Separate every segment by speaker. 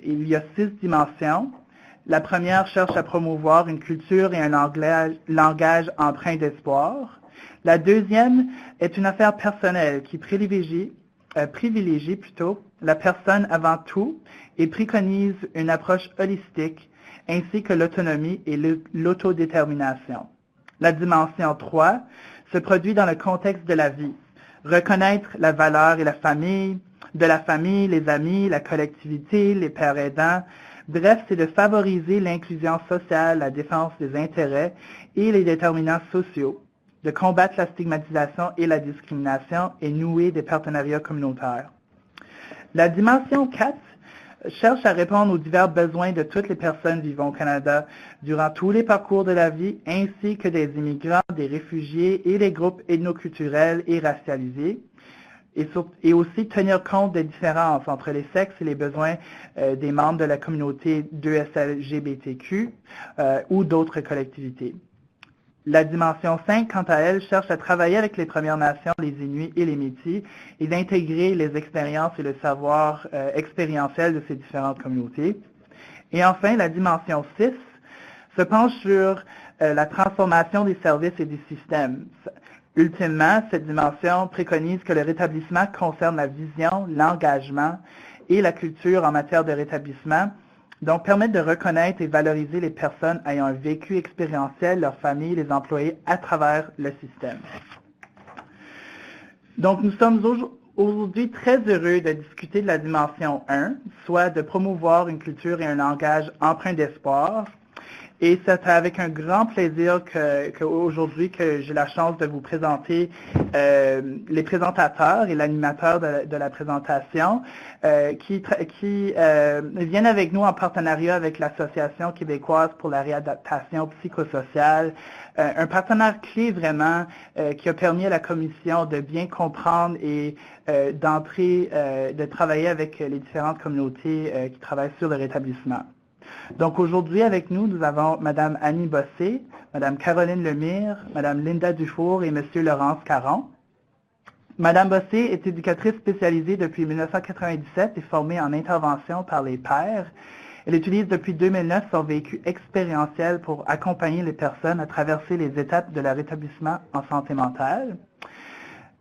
Speaker 1: il y a 6 dimensions. La première cherche à promouvoir une culture et un langage empreint d'espoir. La deuxième est une affaire personnelle qui privilégie la personne avant tout et préconise une approche holistique ainsi que l'autonomie et l'autodétermination. La dimension 3 se produit dans le contexte de la vie. Reconnaître la valeur et de la famille, les amis, la collectivité, les pères aidants. Bref, c'est de favoriser l'inclusion sociale, la défense des intérêts et les déterminants sociaux, de combattre la stigmatisation et la discrimination et nouer des partenariats communautaires. La dimension 4 cherche à répondre aux divers besoins de toutes les personnes vivant au Canada durant tous les parcours de la vie, ainsi que des immigrants, des réfugiés et des groupes ethnoculturels et racialisés, et aussi tenir compte des différences entre les sexes et les besoins des membres de la communauté 2SLGBTQ ou d'autres collectivités. La dimension 5, quant à elle, cherche à travailler avec les Premières Nations, les Inuits et les Métis et d'intégrer les expériences et le savoir expérientiel de ces différentes communautés. Et enfin, la dimension 6 se penche sur la transformation des services et des systèmes. Ultimement, cette dimension préconise que le rétablissement concerne la vision, l'engagement et la culture en matière de rétablissement, donc permettre de reconnaître et valoriser les personnes ayant un vécu expérientiel, leurs familles, les employés à travers le système. Donc, nous sommes aujourd'hui très heureux de discuter de la dimension 1, soit de promouvoir une culture et un langage empreint d'espoir. Et c'est avec un grand plaisir qu'aujourd'hui que j'ai la chance de vous présenter les présentateurs et l'animateur de la présentation qui viennent avec nous en partenariat avec l'Association québécoise pour la réadaptation psychosociale, un partenaire clé vraiment qui a permis à la Commission de bien comprendre et de travailler avec les différentes communautés qui travaillent sur le rétablissement. Donc aujourd'hui avec nous, nous avons Mme Annie Bossé, Mme Caroline Lemire, Mme Linda Dufour et M. Laurence Caron. Mme Bossé est éducatrice spécialisée depuis 1997 et formée en intervention par les pairs. Elle utilise depuis 2009 son vécu expérientiel pour accompagner les personnes à traverser les étapes de leur rétablissement en santé mentale.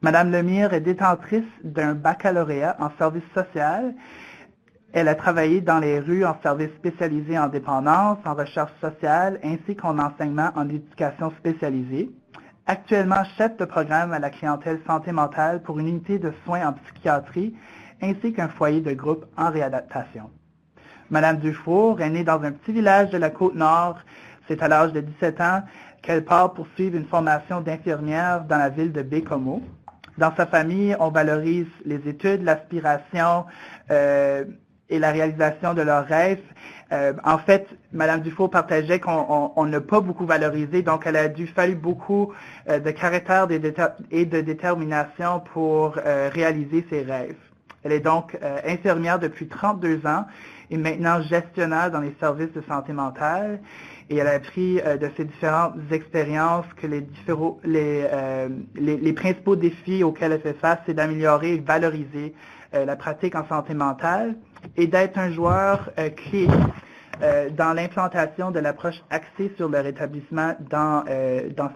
Speaker 1: Mme Lemire est détentrice d'un baccalauréat en service social. Elle a travaillé dans les rues en service spécialisé en dépendance, en recherche sociale, ainsi qu'en enseignement en éducation spécialisée. Actuellement chef de programme à la clientèle santé mentale pour une unité de soins en psychiatrie, ainsi qu'un foyer de groupe en réadaptation. Madame Dufour est née dans un petit village de la Côte-Nord. C'est à l'âge de 17 ans qu'elle part pour suivre une formation d'infirmière dans la ville de Bécomo. Dans sa famille, on valorise les études, l'aspiration, et la réalisation de leurs rêves. En fait, Mme Dufour partageait qu'on n'a pas beaucoup valorisé, donc elle a fallu beaucoup de caractère et de détermination pour réaliser ses rêves. Elle est donc infirmière depuis 32 ans et maintenant gestionnaire dans les services de santé mentale. Et elle a appris de ses différentes expériences que les principaux défis auxquels elle fait face, c'est d'améliorer et valoriser la pratique en santé mentale et d'être un joueur clé dans l'implantation de l'approche axée sur le rétablissement dans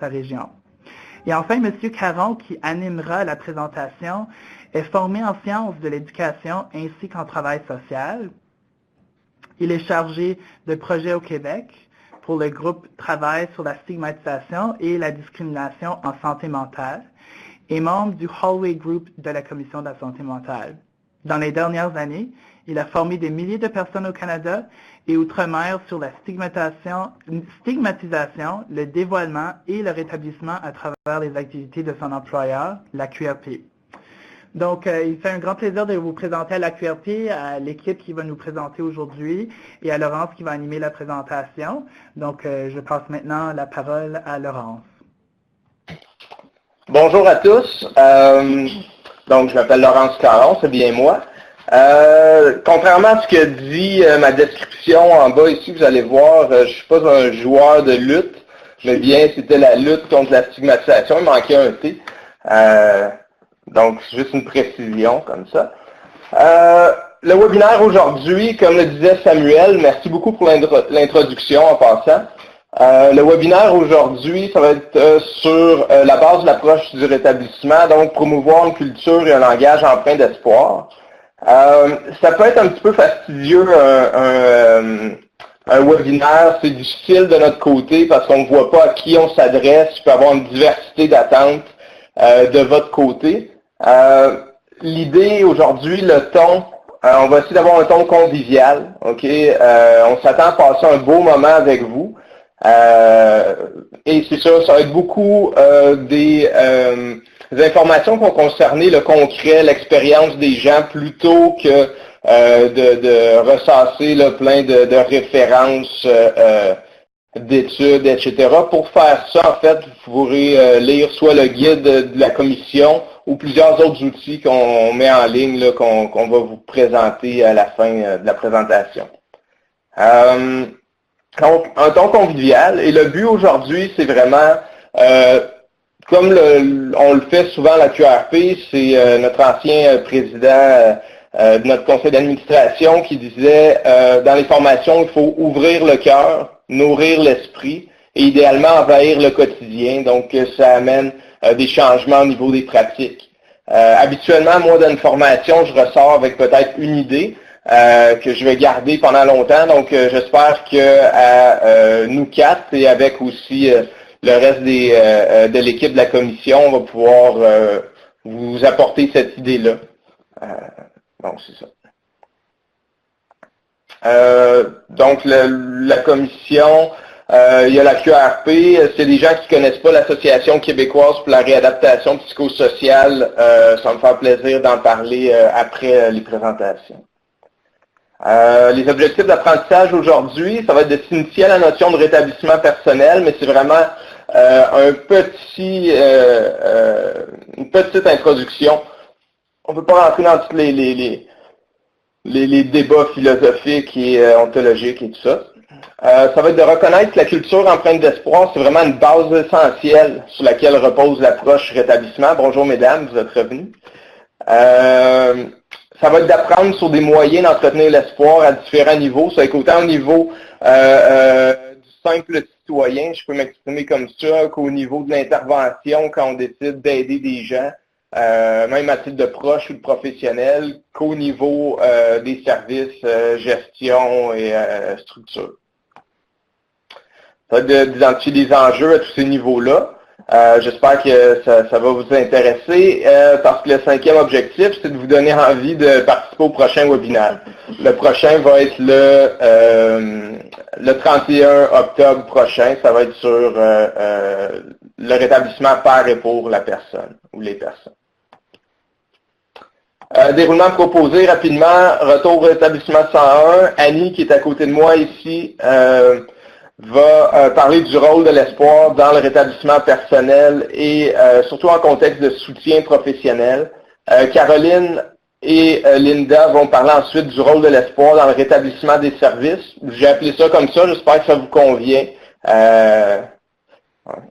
Speaker 1: sa région. Et enfin, M. Caron, qui animera la présentation, est formé en sciences de l'éducation ainsi qu'en travail social. Il est chargé de projets au Québec pour le groupe Travail sur la stigmatisation et la discrimination en santé mentale et membre du Hallway Group de la Commission de la santé mentale. Dans les dernières années, il a formé des milliers de personnes au Canada et outre-mer sur la stigmatisation, le dévoilement et le rétablissement à travers les activités de son employeur, la QRP. Donc, il fait un grand plaisir de vous présenter à la QRP, à l'équipe qui va nous présenter aujourd'hui et à Laurence qui va animer la présentation. Donc, je passe maintenant la parole à Laurence.
Speaker 2: Bonjour à tous. Donc, je m'appelle Laurence Caron, c'est bien moi. Contrairement à ce que dit ma description en bas ici, vous allez voir, je ne suis pas un joueur de lutte, mais bien c'était la lutte contre la stigmatisation. Il manquait un T. Donc, c'est juste une précision comme ça. le webinaire aujourd'hui, comme le disait Samuel, merci beaucoup pour l'introduction en passant. Le webinaire aujourd'hui, ça va être sur la base de l'approche du rétablissement, donc promouvoir une culture et un langage empreint d'espoir. Ça peut être un petit peu fastidieux un webinaire, c'est difficile de notre côté parce qu'on ne voit pas à qui on s'adresse, il peut y avoir une diversité d'attentes de votre côté. L'idée aujourd'hui, le ton, on va essayer d'avoir un ton convivial, ok? On s'attend à passer un beau moment avec vous. Et c'est sûr, ça va être beaucoup des informations qui vont concerner le concret, l'expérience des gens, plutôt que de ressasser là, plein de références d'études, etc. Pour faire ça, en fait, vous pourrez lire soit le guide de la commission ou plusieurs autres outils qu'on met en ligne, là, qu'on va vous présenter à la fin de la présentation. Donc, un ton convivial. Et le but aujourd'hui, c'est vraiment, comme on le fait souvent à la QRP, c'est notre ancien président de notre conseil d'administration qui disait, dans les formations, il faut ouvrir le cœur, nourrir l'esprit et idéalement envahir le quotidien. Donc, ça amène des changements au niveau des pratiques. Habituellement, moi, dans une formation, je ressors avec peut-être une idée que je vais garder pendant longtemps. Donc, j'espère que nous quatre et avec aussi le reste de l'équipe de la commission, on va pouvoir vous apporter cette idée-là. Bon, c'est ça. Donc, la commission, il y a la QRP, c'est des gens qui ne connaissent pas l'Association québécoise pour la réadaptation psychosociale. Ça va me faire plaisir d'en parler après les présentations. Les objectifs d'apprentissage aujourd'hui, ça va être de s'initier à la notion de rétablissement personnel, mais c'est vraiment une petite introduction. On ne peut pas rentrer dans tous les débats philosophiques et ontologiques et tout ça. Ça va être de reconnaître que la culture empreinte d'espoir, c'est vraiment une base essentielle sur laquelle repose l'approche rétablissement. Bonjour mesdames, vous êtes revenus. Ça va être d'apprendre sur des moyens d'entretenir l'espoir à différents niveaux. Ça va être autant au niveau du simple citoyen, je peux m'exprimer comme ça, qu'au niveau de l'intervention quand on décide d'aider des gens, même à titre de proche ou de professionnel, qu'au niveau des services, gestion et structure. Ça va être d'identifier des enjeux à tous ces niveaux-là. J'espère que ça va vous intéresser parce que le 5e objectif, c'est de vous donner envie de participer au prochain webinaire. Le prochain va être le 31 octobre prochain. Ça va être sur le rétablissement par et pour la personne ou les personnes. Déroulement proposé rapidement. Retour au rétablissement 101. Annie, qui est à côté de moi ici, va parler du rôle de l'espoir dans le rétablissement personnel et surtout en contexte de soutien professionnel. Caroline et Linda vont parler ensuite du rôle de l'espoir dans le rétablissement des services. J'ai appelé ça comme ça, j'espère que ça vous convient.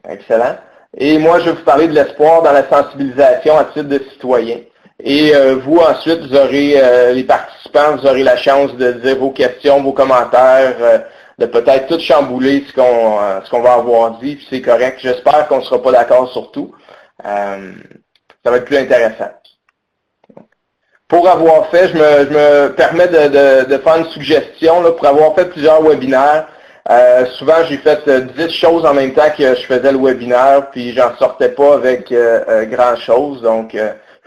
Speaker 2: Excellent. Et moi, je vais vous parler de l'espoir dans la sensibilisation à titre de citoyen. Et vous, ensuite, vous aurez, les participants, vous aurez la chance de dire vos questions, vos commentaires, de peut-être tout chambouler ce qu'on va avoir dit, puis c'est correct. J'espère qu'on ne sera pas d'accord sur tout. Ça va être plus intéressant. Pour avoir fait, je me permets de faire une suggestion. Là, pour avoir fait plusieurs webinaires, souvent j'ai fait 10 choses en même temps que je faisais le webinaire, puis j'en sortais pas avec grand-chose. Donc,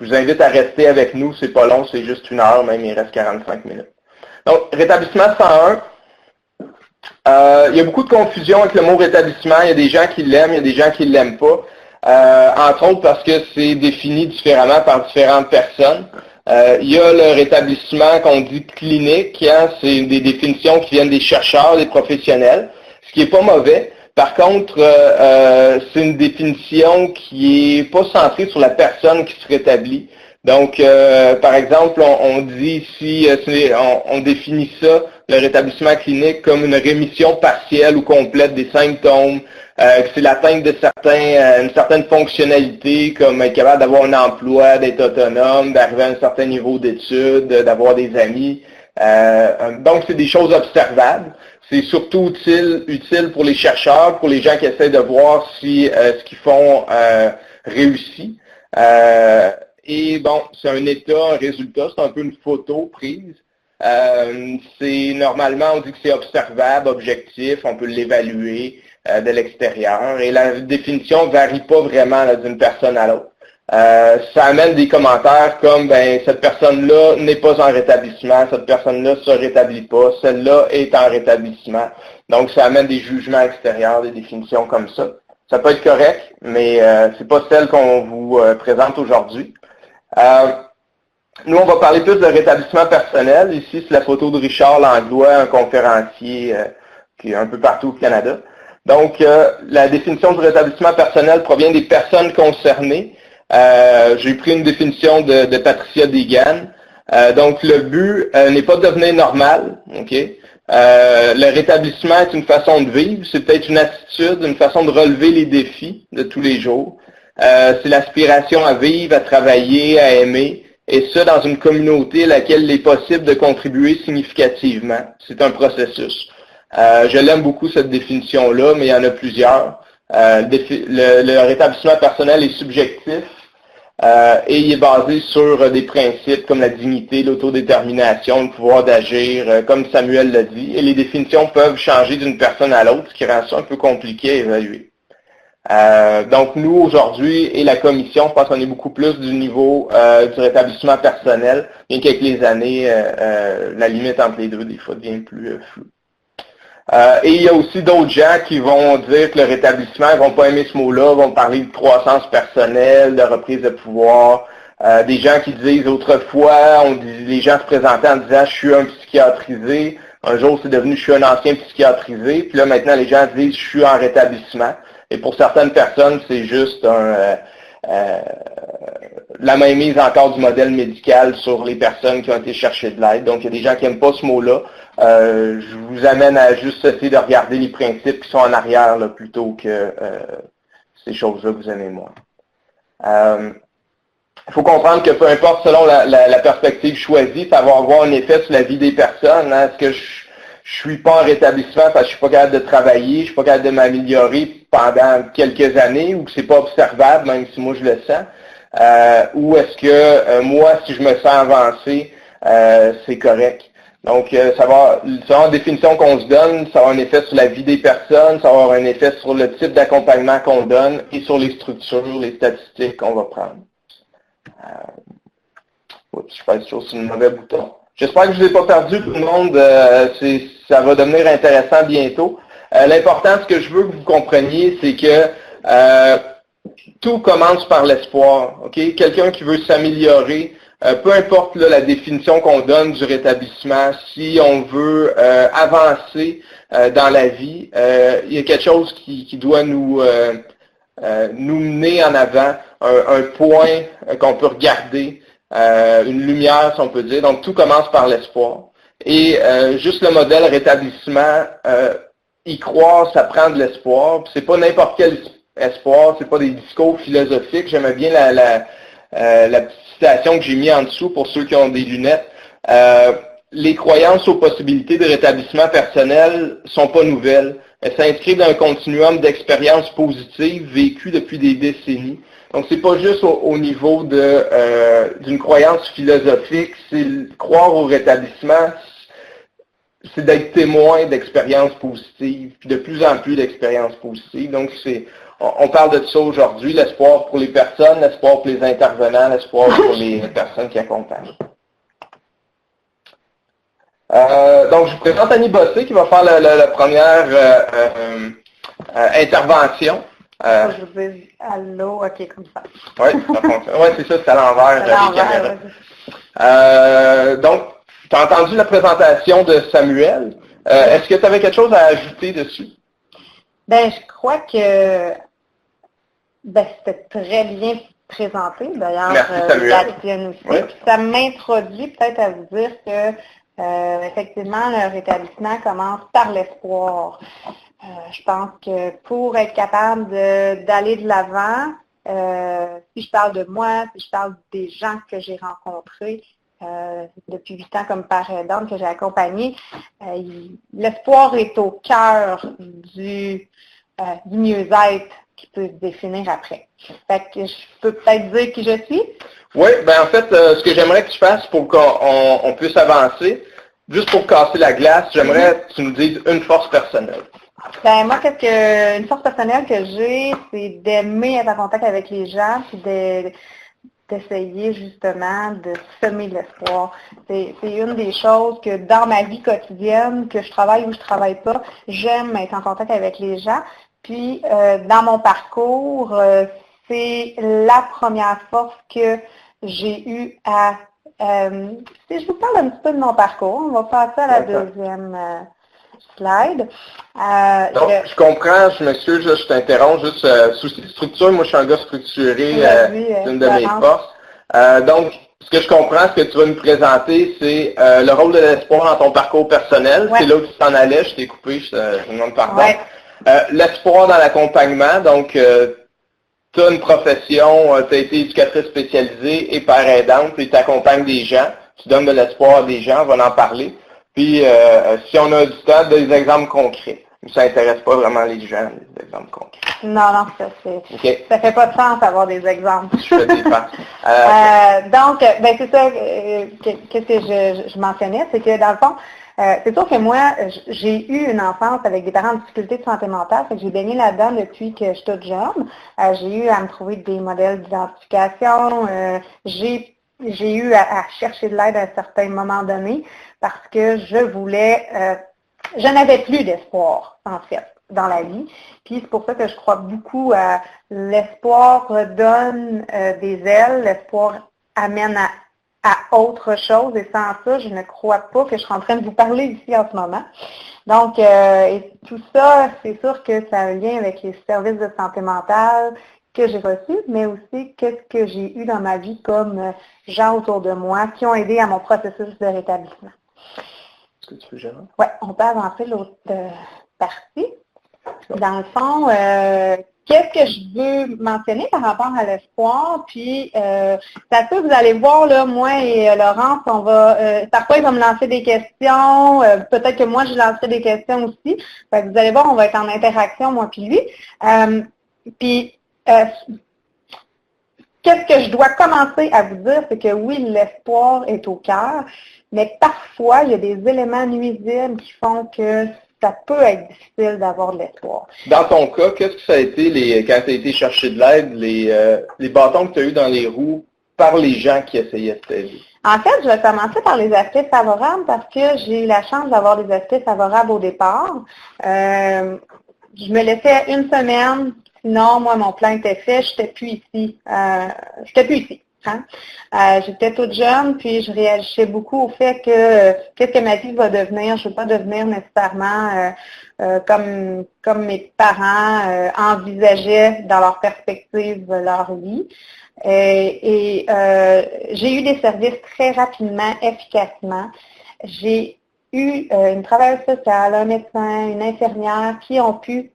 Speaker 2: je vous invite à rester avec nous. C'est pas long, c'est juste 1 heure, même il reste 45 minutes. Donc, rétablissement 101. Il y a beaucoup de confusion avec le mot rétablissement. Il y a des gens qui l'aiment, il y a des gens qui ne l'aiment pas. Entre autres parce que c'est défini différemment par différentes personnes. Il y a le rétablissement qu'on dit clinique. Hein, c'est des définitions qui viennent des chercheurs, des professionnels, ce qui n'est pas mauvais. Par contre, c'est une définition qui n'est pas centrée sur la personne qui se rétablit. Donc, par exemple, on dit ici, on définit ça, le rétablissement clinique, comme une rémission partielle ou complète des symptômes, c'est l'atteinte de une certaine fonctionnalité, comme être capable d'avoir un emploi, d'être autonome, d'arriver à un certain niveau d'études, d'avoir des amis. Donc, c'est des choses observables. C'est surtout utile pour les chercheurs, pour les gens qui essaient de voir si ce qu'ils font réussit. Et bon, c'est un état, un résultat, c'est un peu une photo prise. C'est normalement, on dit que c'est observable, objectif, on peut l'évaluer de l'extérieur. Et la définition ne varie pas vraiment d'une personne à l'autre. Ça amène des commentaires comme ben cette personne-là n'est pas en rétablissement, cette personne-là se rétablit pas, celle-là est en rétablissement. Donc ça amène des jugements extérieurs, des définitions comme ça. Ça peut être correct, mais c'est pas celle qu'on vous présente aujourd'hui. Nous, on va parler plus de rétablissement personnel. Ici, c'est la photo de Richard Langlois, un conférencier qui est un peu partout au Canada. Donc, la définition du rétablissement personnel provient des personnes concernées. J'ai pris une définition de Patricia Deegan. Donc, le but n'est pas de devenir normal. Okay? Le rétablissement est une façon de vivre. C'est peut-être une attitude, une façon de relever les défis de tous les jours. C'est l'aspiration à vivre, à travailler, à aimer. Et ça, dans une communauté à laquelle il est possible de contribuer significativement. C'est un processus. Je l'aime beaucoup, cette définition-là, mais il y en a plusieurs. Le rétablissement personnel est subjectif et il est basé sur des principes comme la dignité, l'autodétermination, le pouvoir d'agir, comme Samuel l'a dit. Et les définitions peuvent changer d'une personne à l'autre, ce qui rend ça un peu compliqué à évaluer. Donc nous, aujourd'hui, et la commission, je pense qu'on est beaucoup plus du niveau du rétablissement personnel, bien qu'avec les années, la limite entre les deux, des fois, devient plus floue. Et il y a aussi d'autres gens qui vont dire que le rétablissement, ils vont pas aimer ce mot-là, vont parler de croissance personnelle, de reprise de pouvoir. Des gens qui disent autrefois, les gens se présentaient en disant « je suis un psychiatrisé ». Un jour, c'est devenu « je suis un ancien psychiatrisé ». Puis là, maintenant, les gens disent « je suis en rétablissement ». Et pour certaines personnes, c'est juste la mainmise encore du modèle médical sur les personnes qui ont été chercher de l'aide. Donc, il y a des gens qui n'aiment pas ce mot-là. Je vous amène à juste essayer de regarder les principes qui sont en arrière là, plutôt que ces choses-là que vous aimez moins. Il faut comprendre que peu importe selon la perspective choisie, ça va avoir un effet sur la vie des personnes. Hein. Est-ce que je suis pas en rétablissement parce que je suis pas capable de travailler, je suis pas capable de m'améliorer pendant quelques années ou que c'est pas observable, même si moi je le sens? Ou est-ce que moi, si je me sens avancé, c'est correct? Donc, ça va avoir une définition qu'on se donne, ça va avoir un effet sur la vie des personnes, ça va avoir un effet sur le type d'accompagnement qu'on donne et sur les structures, les statistiques qu'on va prendre. Je pense que c'est le mauvais bouton. J'espère que je ne vous ai pas perdu tout le monde. Ça va devenir intéressant bientôt. L'important, ce que je veux que vous compreniez, c'est que tout commence par l'espoir. Okay? Quelqu'un qui veut s'améliorer, peu importe là, la définition qu'on donne du rétablissement, si on veut avancer dans la vie, il y a quelque chose qui doit nous mener en avant, un point qu'on peut regarder, une lumière, si on peut dire. Donc, tout commence par l'espoir. Et juste le modèle rétablissement, y croire, ça prend de l'espoir. C'est pas n'importe quel espoir, c'est pas des discours philosophiques. J'aimais bien la petite citation que j'ai mis en dessous pour ceux qui ont des lunettes. Les croyances aux possibilités de rétablissement personnel sont pas nouvelles. Elles s'inscrivent dans un continuum d'expériences positives vécues depuis des décennies. Donc, c'est pas juste au niveau d'une croyance philosophique, c'est croire au rétablissement, c'est d'être témoin d'expériences positives, puis de plus en plus d'expériences positives. Donc, on parle de ça aujourd'hui, l'espoir pour les personnes, l'espoir pour les intervenants, l'espoir pour les personnes qui accompagnent. Donc, je vous présente Annie Bossé qui va faire la première intervention.
Speaker 3: Je vous dis allô, ok, comme ça.
Speaker 2: Oui, ça fonctionne. Oui, c'est ça, c'est à l'envers des caméras. Donc, tu as entendu la présentation de Samuel. Est-ce que tu avais quelque chose à ajouter dessus?
Speaker 3: Ben, je crois que c'était très bien présenté. D'ailleurs, la tienne aussi. Oui. Ça m'introduit peut-être à vous dire que effectivement, le rétablissement commence par l'espoir. Je pense que pour être capable d'aller de l'avant, si je parle de moi, si je parle des gens que j'ai rencontrés depuis 8 ans comme parent aidante que j'ai accompagné, l'espoir est au cœur du mieux-être qui peut se définir après. Fait que je peux peut-être dire qui je suis.
Speaker 2: Oui, ben en fait, ce que j'aimerais que tu fasses pour qu'on puisse avancer, juste pour casser la glace, j'aimerais que tu nous dises une force personnelle.
Speaker 3: Ben moi, une force personnelle que j'ai, c'est d'aimer être en contact avec les gens, puis d'essayer justement de semer l'espoir. C'est une des choses que dans ma vie quotidienne, que je travaille ou je travaille pas, j'aime être en contact avec les gens. Puis dans mon parcours, c'est la première force que j'ai eue à... si je vous parle un petit peu de mon parcours, on va passer à la deuxième slide.
Speaker 2: Donc, je comprends, je m'excuse, je t'interromps, juste souci de structure, moi je suis un gars structuré, c'est une de mes forces. Donc, ce que je comprends, ce que tu vas nous présenter, c'est le rôle de l'espoir dans ton parcours personnel. C'est là où tu t'en allais, je t'ai coupé, je te demande pardon. L'espoir dans l'accompagnement, donc tu as une profession, tu as été éducatrice spécialisée et père aidante, puis tu accompagnes des gens, tu donnes de l'espoir à des gens, on va en parler. Puis, si on a du temps, des exemples concrets. Ça n'intéresse pas vraiment les gens, les exemples concrets.
Speaker 3: Non, ça fait pas de sens d'avoir des exemples.
Speaker 2: Je fais des passes.
Speaker 3: Donc, ben c'est ça qu'est-ce que je mentionnais, c'est que dans le fond, c'est sûr que moi, j'ai eu une enfance avec des parents en difficulté de santé mentale, fait que j'ai baigné là-dedans depuis que je suis toute jeune. J'ai eu à me trouver des modèles d'identification, j'ai eu à chercher de l'aide à un certain moment donné parce que je n'avais plus d'espoir, en fait, dans la vie. Puis c'est pour ça que je crois beaucoup à l'espoir donne des ailes, l'espoir amène à autre chose, et sans ça, je ne crois pas que je suis en train de vous parler ici en ce moment. Donc, et tout ça, c'est sûr que ça a un lien avec les services de santé mentale que j'ai reçus, mais aussi qu'est-ce que j'ai eu dans ma vie comme gens autour de moi qui ont aidé à mon processus de rétablissement.
Speaker 2: Est-ce que tu peux gérer?
Speaker 3: Oui, on peut avancer l'autre partie. Dans le fond, qu'est-ce que je veux mentionner par rapport à l'espoir? Puis, ça peut, vous allez voir, là, moi et Laurence, on va, parfois, il va me lancer des questions. Peut-être que moi, je lancerai des questions aussi. Fait que vous allez voir, on va être en interaction, moi puis lui. Puis, qu'est-ce que je dois commencer à vous dire, c'est que oui, l'espoir est au cœur, mais parfois, il y a des éléments nuisibles qui font que ça peut être difficile d'avoir de l'espoir.
Speaker 2: Dans ton cas, qu'est-ce que ça a été, quand tu as été chercher de l'aide, les bâtons que tu as eu dans les roues par les gens qui essayaient de t'aider?
Speaker 3: En fait, je vais commencer par les aspects favorables parce que j'ai eu la chance d'avoir des aspects favorables au départ. Je me laissais une semaine, sinon, moi, mon plan était fait, je n'étais plus ici. Hein? J'étais toute jeune, puis je réagissais beaucoup au fait que qu'est-ce que ma vie va devenir. Je ne veux pas devenir nécessairement comme mes parents envisageaient dans leur perspective leur vie. J'ai eu des services très rapidement, efficacement. J'ai eu une travailleuse sociale, un médecin, une infirmière qui ont pu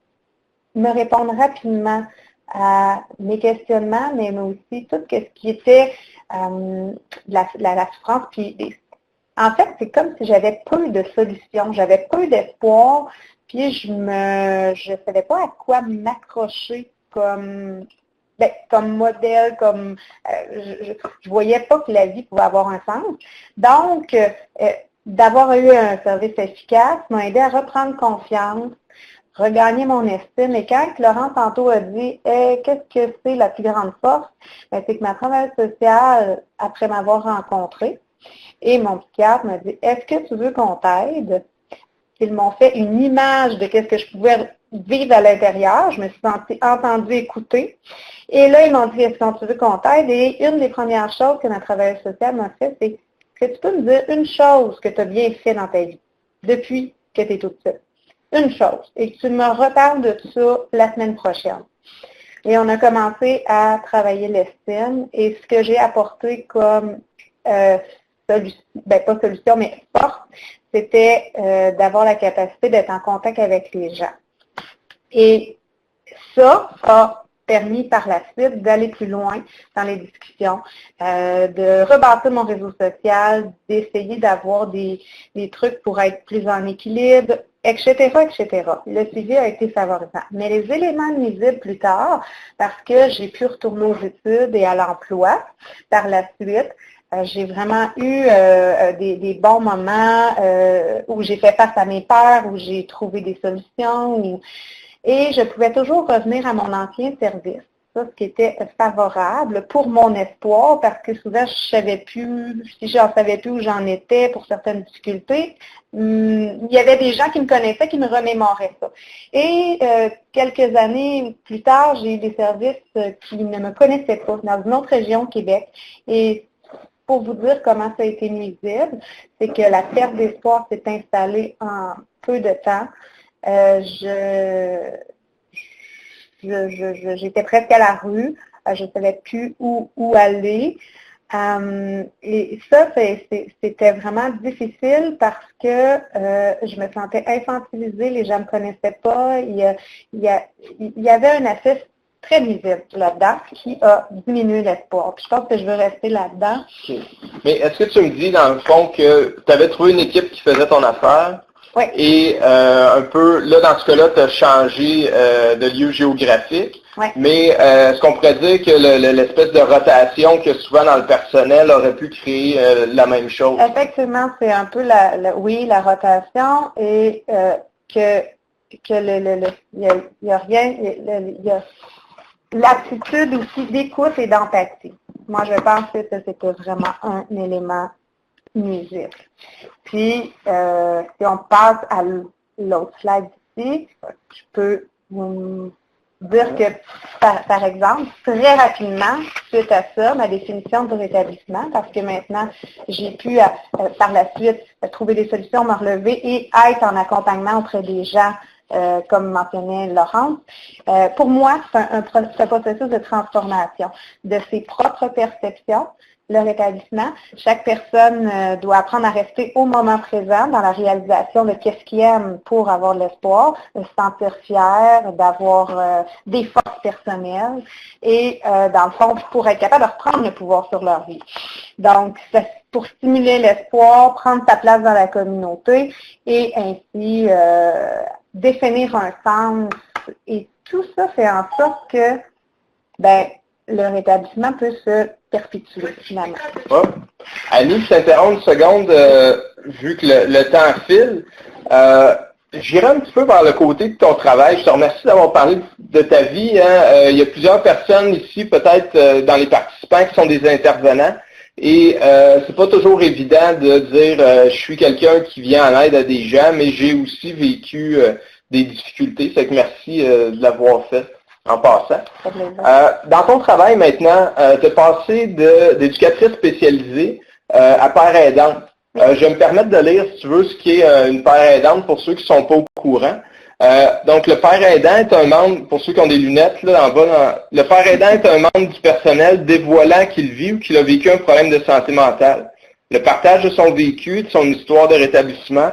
Speaker 3: me répondre rapidement à mes questionnements, mais aussi tout ce qui était la souffrance. Puis, en fait, c'est comme si j'avais pas eu de solution, j'avais pas eu d'espoir, puis je savais pas à quoi m'accrocher comme modèle, je voyais pas que la vie pouvait avoir un sens. Donc, d'avoir eu un service efficace m'a aidé à reprendre confiance, regagner mon estime. Et quand Laurent tantôt a dit hey, qu'est-ce que c'est la plus grande force, ben, c'est que ma travailleuse sociale, après m'avoir rencontrée, et mon psychiatre m'a dit est-ce que tu veux qu'on t'aide? Ils m'ont fait une image de qu'est-ce que je pouvais vivre à l'intérieur. Je me suis sentie entendue, écoutée. Et là, ils m'ont dit est-ce que tu veux qu'on t'aide? Et une des premières choses que ma travailleuse sociale m'a fait, c'est est-ce que tu peux me dire une chose que tu as bien fait dans ta vie depuis que tu es toute seule? Une chose. Et tu me reparles de ça la semaine prochaine. Et on a commencé à travailler l'estime. Et ce que j'ai apporté comme solution, pas solution, mais force, c'était d'avoir la capacité d'être en contact avec les gens. Et ça a permis par la suite d'aller plus loin dans les discussions, de rebâtir mon réseau social, d'essayer d'avoir des trucs pour être plus en équilibre, etc., etc. Le suivi a été favorisant. Mais les éléments nuisibles plus tard, parce que j'ai pu retourner aux études et à l'emploi par la suite, j'ai vraiment eu des bons moments où j'ai fait face à mes peurs, où j'ai trouvé des solutions, et je pouvais toujours revenir à mon ancien service. Ça, ce qui était favorable pour mon espoir, parce que souvent, je savais plus, si j'en savais plus où j'en étais pour certaines difficultés, il y avait des gens qui me connaissaient, qui me remémoraient ça. Et quelques années plus tard, j'ai eu des services qui ne me connaissaient pas, dans une autre région au Québec. Et pour vous dire comment ça a été nuisible, c'est que la perte d'espoir s'est installée en peu de temps. J'étais presque à la rue, je ne savais plus où aller. Et ça, c'était vraiment difficile parce que je me sentais infantilisée, les gens ne me connaissaient pas. Il y avait un aspect très nuisible là-dedans qui a diminué l'espoir. Puis je pense que je veux rester là-dedans.
Speaker 2: Mais est-ce que tu me dis, dans le fond, que tu avais trouvé une équipe qui faisait ton affaire?
Speaker 3: Oui.
Speaker 2: Et un peu, là, dans ce cas-là, tu as changé de lieu géographique.
Speaker 3: Oui.
Speaker 2: Mais est-ce qu'on pourrait dire que l'espèce de rotation que souvent dans le personnel aurait pu créer la même chose?
Speaker 3: Effectivement, c'est un peu la rotation et que il y a rien, il y a l'attitude aussi d'écoute et d'empathie. Moi, je pense que c'était vraiment un élément nuisible. Puis, si on passe à l'autre slide ici, je peux vous dire que, par exemple, très rapidement, suite à ça, ma définition de rétablissement, parce que maintenant, j'ai pu, par la suite, trouver des solutions, me relever et être en accompagnement auprès des gens, comme mentionnait Laurence. Pour moi, c'est un processus de transformation de ses propres perceptions. Le rétablissement, chaque personne doit apprendre à rester au moment présent dans la réalisation de qu'est-ce qu'il aime pour avoir de l'espoir, de se sentir fier, d'avoir des forces personnelles et, dans le fond, pour être capable de reprendre le pouvoir sur leur vie. Donc, pour stimuler l'espoir, prendre sa place dans la communauté et ainsi définir un sens. Et tout ça fait en sorte que, le rétablissement peut se perpétuer, finalement.
Speaker 2: Oh. Annie, je t'interromps une seconde, vu que le temps file. J'irai un petit peu vers le côté de ton travail. Je te remercie d'avoir parlé de ta vie. Hein. Il y a plusieurs personnes ici, peut-être dans les participants, qui sont des intervenants. Et c'est pas toujours évident de dire je suis quelqu'un qui vient en aide à des gens, mais j'ai aussi vécu des difficultés. C'est que merci de l'avoir fait. En passant. Dans ton travail maintenant, tu es passé d'éducatrice spécialisée à père aidante. Je vais me permettre de lire, si tu veux, ce qui est une père aidante pour ceux qui ne sont pas au courant. Donc, le père aidant est un membre, pour ceux qui ont des lunettes, là, en bas, le père aidant est un membre du personnel dévoilant qu'il vit ou qu'il a vécu un problème de santé mentale. Le partage de son vécu, de son histoire de rétablissement,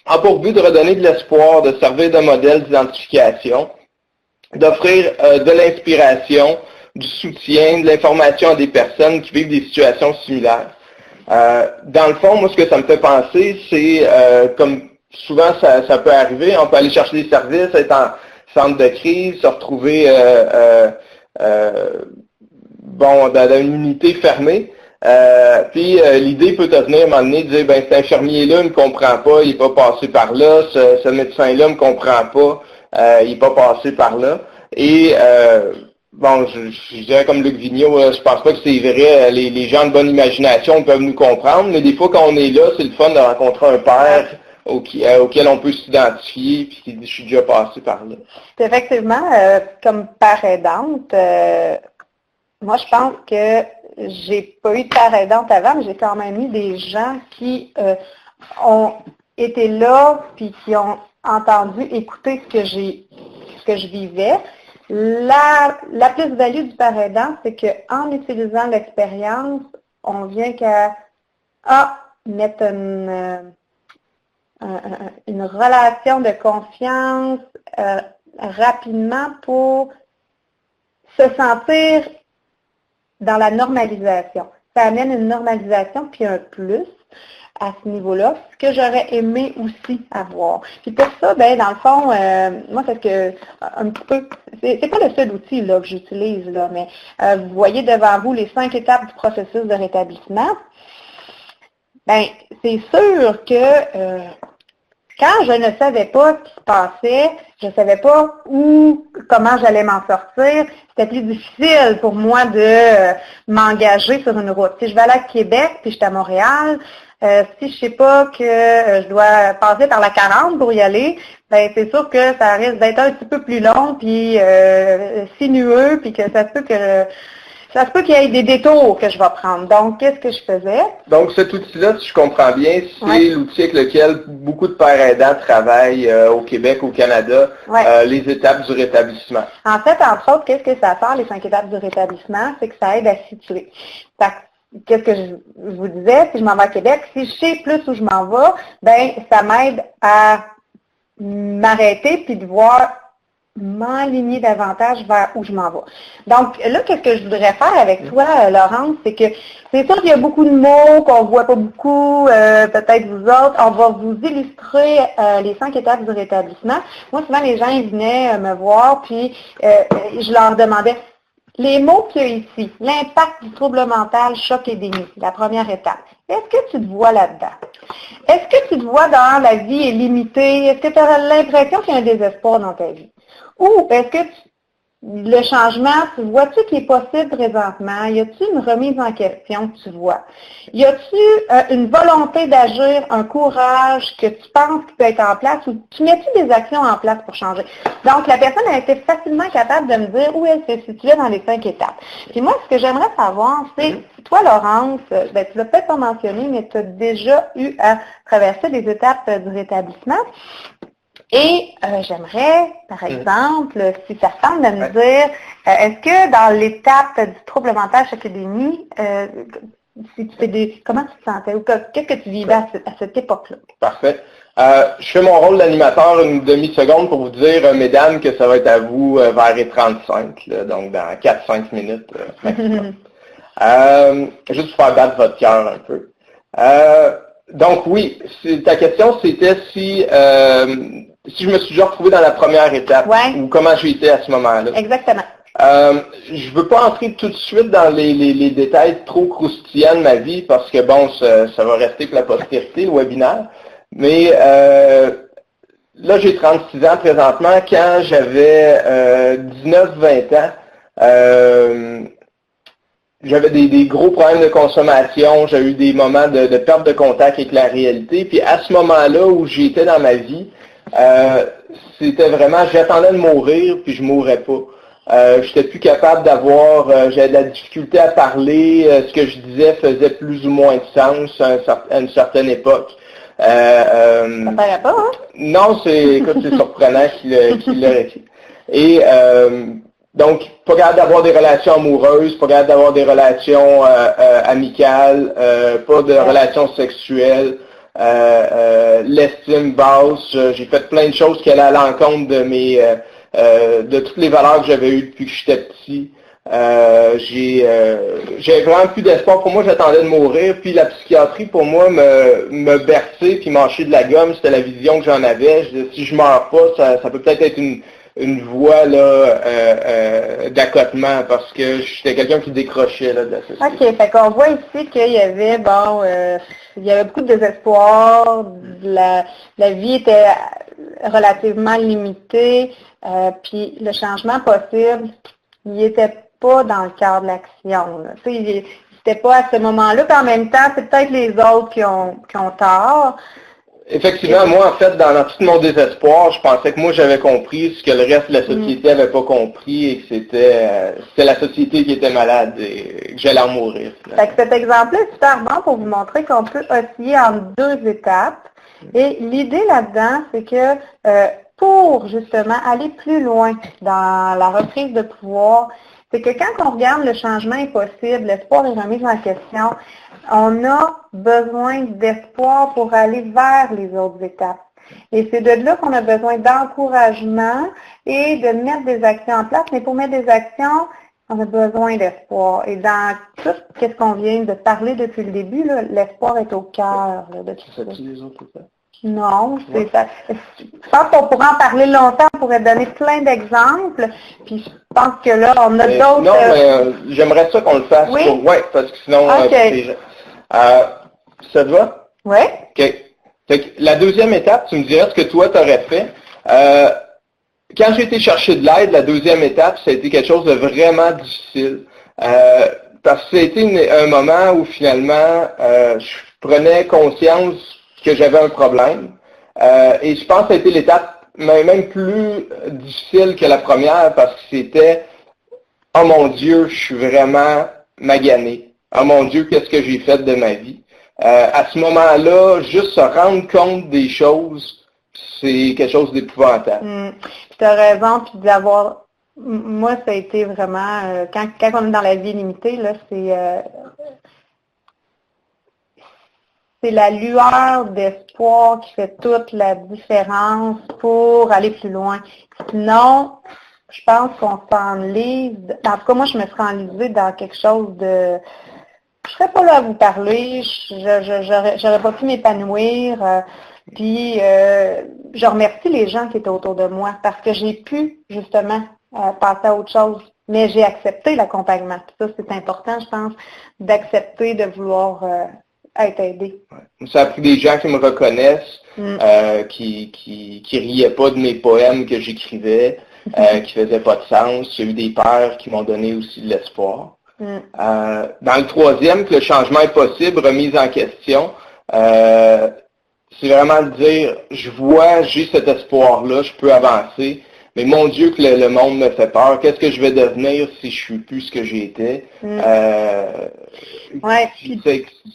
Speaker 2: a pour but de redonner de l'espoir, de servir de modèle d'identification, d'offrir de l'inspiration, du soutien, de l'information à des personnes qui vivent des situations similaires. Dans le fond, moi, ce que ça me fait penser, c'est, comme souvent ça peut arriver, on peut aller chercher des services, être en centre de crise, se retrouver dans une unité fermée. Puis l'idée peut te venir à un moment donné de dire, cet infirmier-là ne me comprend pas, il n'est pas passé par là, ce médecin-là ne me comprend pas. Il n'est pas passé par là. Et je dirais comme Luc Vigneault, je pense pas que c'est vrai. Les gens de bonne imagination peuvent nous comprendre, mais des fois quand on est là, c'est le fun de rencontrer un père auquel on peut s'identifier puis qui dit je suis déjà passé par là.
Speaker 3: Effectivement, comme père aidante, moi je pense que j'ai pas eu de père aidante avant, mais j'ai quand même eu des gens qui ont été là puis qui ont entendu, écouter ce que je vivais. La plus-value du père aidant, c'est qu'en utilisant l'expérience, on vient qu'à mettre une relation de confiance, rapidement pour se sentir dans la normalisation. Ça amène une normalisation puis un plus à ce niveau-là, ce que j'aurais aimé aussi avoir. Puis pour ça, ben dans le fond, moi, c'est que un petit peu, c'est pas le seul outil là, que j'utilise, là, mais vous voyez devant vous les 5 étapes du processus de rétablissement. Ben, c'est sûr que quand je ne savais pas ce qui se passait, je ne savais pas comment j'allais m'en sortir, c'était plus difficile pour moi de m'engager sur une route. Si je vais aller à Québec, puis je suis à Montréal, si je ne sais pas que je dois passer par la 40 pour y aller, ben c'est sûr que ça risque d'être un petit peu plus long, puis sinueux, puis que ça se peut qu'il y ait des détours que je vais prendre. Donc, qu'est-ce que je faisais?
Speaker 2: Donc, cet outil-là, si je comprends bien, c'est l'outil avec lequel beaucoup de pères aidants travaillent au Québec, au Canada, les étapes du rétablissement.
Speaker 3: En fait, entre autres, qu'est-ce que ça fait, les 5 étapes du rétablissement? C'est que ça aide à situer. Qu'est-ce que je vous disais? Si je m'en vais à Québec, si je sais plus où je m'en vais, ben ça m'aide à m'arrêter puis de voir m'aligner davantage vers où je m'en vais. Donc là, qu'est-ce que je voudrais faire avec toi, Laurence, c'est que c'est sûr qu'il y a beaucoup de mots qu'on ne voit pas beaucoup, peut-être vous autres. On va vous illustrer les 5 étapes du rétablissement. Moi, souvent, les gens ils venaient me voir, puis je leur demandais les mots qu'il y a ici, l'impact du trouble mental, choc et déni, la première étape. Est-ce que tu te vois là-dedans? Est-ce que tu te vois dans la vie est limitée? Est-ce que tu as l'impression qu'il y a un désespoir dans ta vie? Ou est-ce que le changement, tu vois-tu qu'il est possible présentement? Y a-t-il une remise en question que tu vois? Y a-t-il une volonté d'agir, un courage que tu penses qui peut être en place ou tu mets-tu des actions en place pour changer? Donc, la personne a été facilement capable de me dire où elle se situait dans les 5 étapes. Puis moi, ce que j'aimerais savoir, c'est, toi, Laurence, ben, tu l'as peut-être pas mentionné, mais tu as déjà eu à traverser des étapes du rétablissement. Et j'aimerais, par exemple, si ça semble de me dire, est-ce que dans l'étape du trouble mental choc et déni, si tu fais comment tu te sentais ou qu'est-ce que tu vivais à cette époque-là?
Speaker 2: Parfait. Je fais mon rôle d'animateur une demi-seconde pour vous dire, mesdames, que ça va être à vous vers les 35, là, donc dans 4-5 minutes maximum. Juste pour faire battre votre cœur un peu. Donc oui, ta question c'était si je me suis déjà retrouvé dans la première étape ou comment j'ai été à ce moment-là.
Speaker 3: Exactement.
Speaker 2: Je veux pas entrer tout de suite dans les détails trop croustillants de ma vie parce que bon, ça va rester que la postérité, le webinaire. Mais là, j'ai 36 ans présentement. Quand j'avais 19-20 ans, j'avais des gros problèmes de consommation, j'ai eu des moments de perte de contact avec la réalité. Puis à ce moment-là où j'étais dans ma vie, c'était vraiment, j'attendais de mourir, puis je mourrais pas. J'étais plus capable j'avais de la difficulté à parler, ce que je disais faisait plus ou moins de sens à une certaine époque.
Speaker 3: Ça paraît pas, hein?
Speaker 2: Non, écoute, c'est surprenant qu'il l'aurait fait. Et donc, pas capable d'avoir des relations amoureuses, pas capable d'avoir des relations amicales, pas de relations sexuelles, l'estime basse. J'ai fait plein de choses qui allaient à l'encontre de toutes les valeurs que j'avais eues depuis que j'étais petit. J'avais vraiment plus d'espoir. Pour moi, j'attendais de mourir. Puis la psychiatrie, pour moi, me bercer puis mâcher de la gomme, c'était la vision que j'en avais. Si je meurs pas, ça peut peut-être être une voie là d'accotement parce que j'étais quelqu'un qui décrochait là, de la société.
Speaker 3: OK, fait qu'on voit ici qu'il y avait, il y avait beaucoup de désespoir, la vie était relativement limitée, puis le changement possible, il n'était pas dans le cadre de l'action. C'était pas à ce moment-là, puis en même temps, c'est peut-être les autres qui ont tort.
Speaker 2: Effectivement, moi, en fait, dans tout mon désespoir, je pensais que moi, j'avais compris ce que le reste de la société n'avait pas compris et que c'était la société qui était malade et que j'allais en mourir.
Speaker 3: Fait que cet exemple-là est super bon pour vous montrer qu'on peut osciller en 2 étapes. Et l'idée là-dedans, c'est que pour justement aller plus loin dans la reprise de pouvoir, c'est que quand on regarde le changement est possible, l'espoir est remis en question, on a besoin d'espoir pour aller vers les autres étapes. Et c'est de là qu'on a besoin d'encouragement et de mettre des actions en place. Mais pour mettre des actions, on a besoin d'espoir. Et dans tout ce qu'on vient de parler depuis le début, l'espoir est au cœur de tout ça. Non, c'est ça. Je pense qu'on pourrait en parler longtemps, on pourrait donner plein d'exemples. Puis je pense que là, on a d'autres.
Speaker 2: Non, mais j'aimerais ça qu'on le fasse.
Speaker 3: Oui?
Speaker 2: Parce que sinon,
Speaker 3: OK.
Speaker 2: ça te va?
Speaker 3: Oui?
Speaker 2: OK. Fait que la deuxième étape, tu me dirais ce que toi, tu aurais fait. Quand j'ai été chercher de l'aide, la deuxième étape, ça a été quelque chose de vraiment difficile. Parce que ça a été un moment où finalement, je prenais conscience que j'avais un problème. Et je pense que ça a été l'étape même plus difficile que la première parce que c'était « Oh mon Dieu, je suis vraiment magané. Oh mon Dieu, qu'est-ce que j'ai fait de ma vie? » À ce moment-là, juste se rendre compte des choses, c'est quelque chose d'épouvantable.
Speaker 3: Tu as raison, puis d'avoir... Moi, ça a été vraiment... quand on est dans la vie limitée, là, c'est la lueur d'espoir qui fait toute la différence pour aller plus loin. Sinon, je pense qu'on s'enlise... En tout cas, moi, je me serais enlisée dans quelque chose de... Je serais pas là à vous parler, j'aurais pas pu m'épanouir. Puis, je remercie les gens qui étaient autour de moi parce que j'ai pu, justement, passer à autre chose. Mais j'ai accepté l'accompagnement. Ça, c'est important, je pense, d'accepter de vouloir être aidé.
Speaker 2: Ça a pris des gens qui me reconnaissent, qui riaient pas de mes poèmes que j'écrivais, qui faisaient pas de sens. J'ai eu des pères qui m'ont donné aussi de l'espoir. Dans le troisième, que le changement est possible, remise en question, c'est vraiment de dire, j'ai cet espoir-là, je peux avancer, mais mon Dieu que le monde me fait peur, qu'est-ce que je vais devenir si je suis plus ce que j'étais? Ça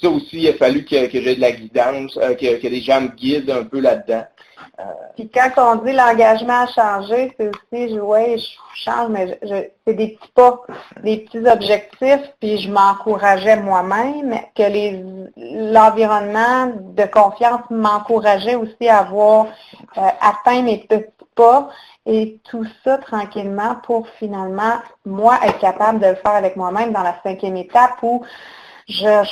Speaker 2: aussi, il a fallu que j'ai de la guidance, que les gens me guident un peu là-dedans.
Speaker 3: Puis quand on dit l'engagement a changé, c'est aussi, je change, mais c'est des petits pas, des petits objectifs, puis je m'encourageais moi-même, que l'environnement de confiance m'encourageait aussi à avoir atteint mes petits pas, et tout ça tranquillement pour finalement, moi, être capable de le faire avec moi-même dans la 5e étape où là,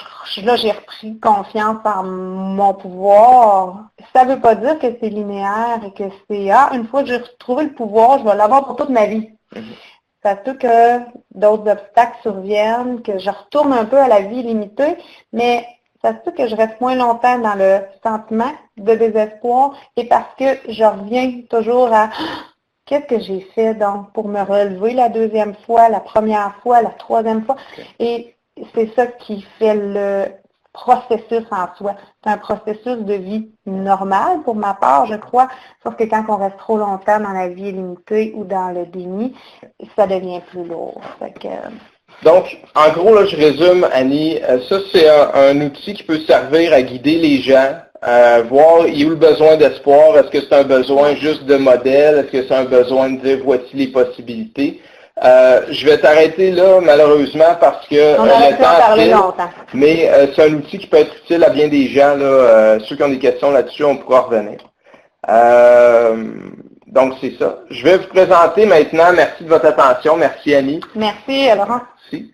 Speaker 3: j'ai repris confiance en mon pouvoir. Ça ne veut pas dire que c'est linéaire et que c'est, une fois que j'ai retrouvé le pouvoir, je vais l'avoir pour toute ma vie. Ça se peut que d'autres obstacles surviennent, que je retourne un peu à la vie limitée, mais ça se peut que je reste moins longtemps dans le sentiment de désespoir et parce que je reviens toujours à qu'est-ce que j'ai fait donc pour me relever la deuxième fois, la première fois, la troisième fois. Et c'est ça qui fait le processus en soi. C'est un processus de vie normal pour ma part, je crois, sauf que quand on reste trop longtemps dans la vie limitée ou dans le déni, ça devient plus lourd.
Speaker 2: Donc, en gros, là, je résume, Annie, ça c'est un outil qui peut servir à guider les gens, voir il y a le besoin d'espoir, est-ce que c'est un besoin juste de modèle, est-ce que c'est un besoin de dire voici les possibilités. Je vais t'arrêter là, malheureusement, parce que le temps file,
Speaker 3: longtemps.
Speaker 2: Mais c'est un outil qui peut être utile à bien des gens. Là, ceux qui ont des questions là-dessus, on pourra revenir. Donc, c'est ça. Je vais vous présenter maintenant. Merci de votre attention. Merci, Annie.
Speaker 3: Merci, Laurent.
Speaker 2: Merci.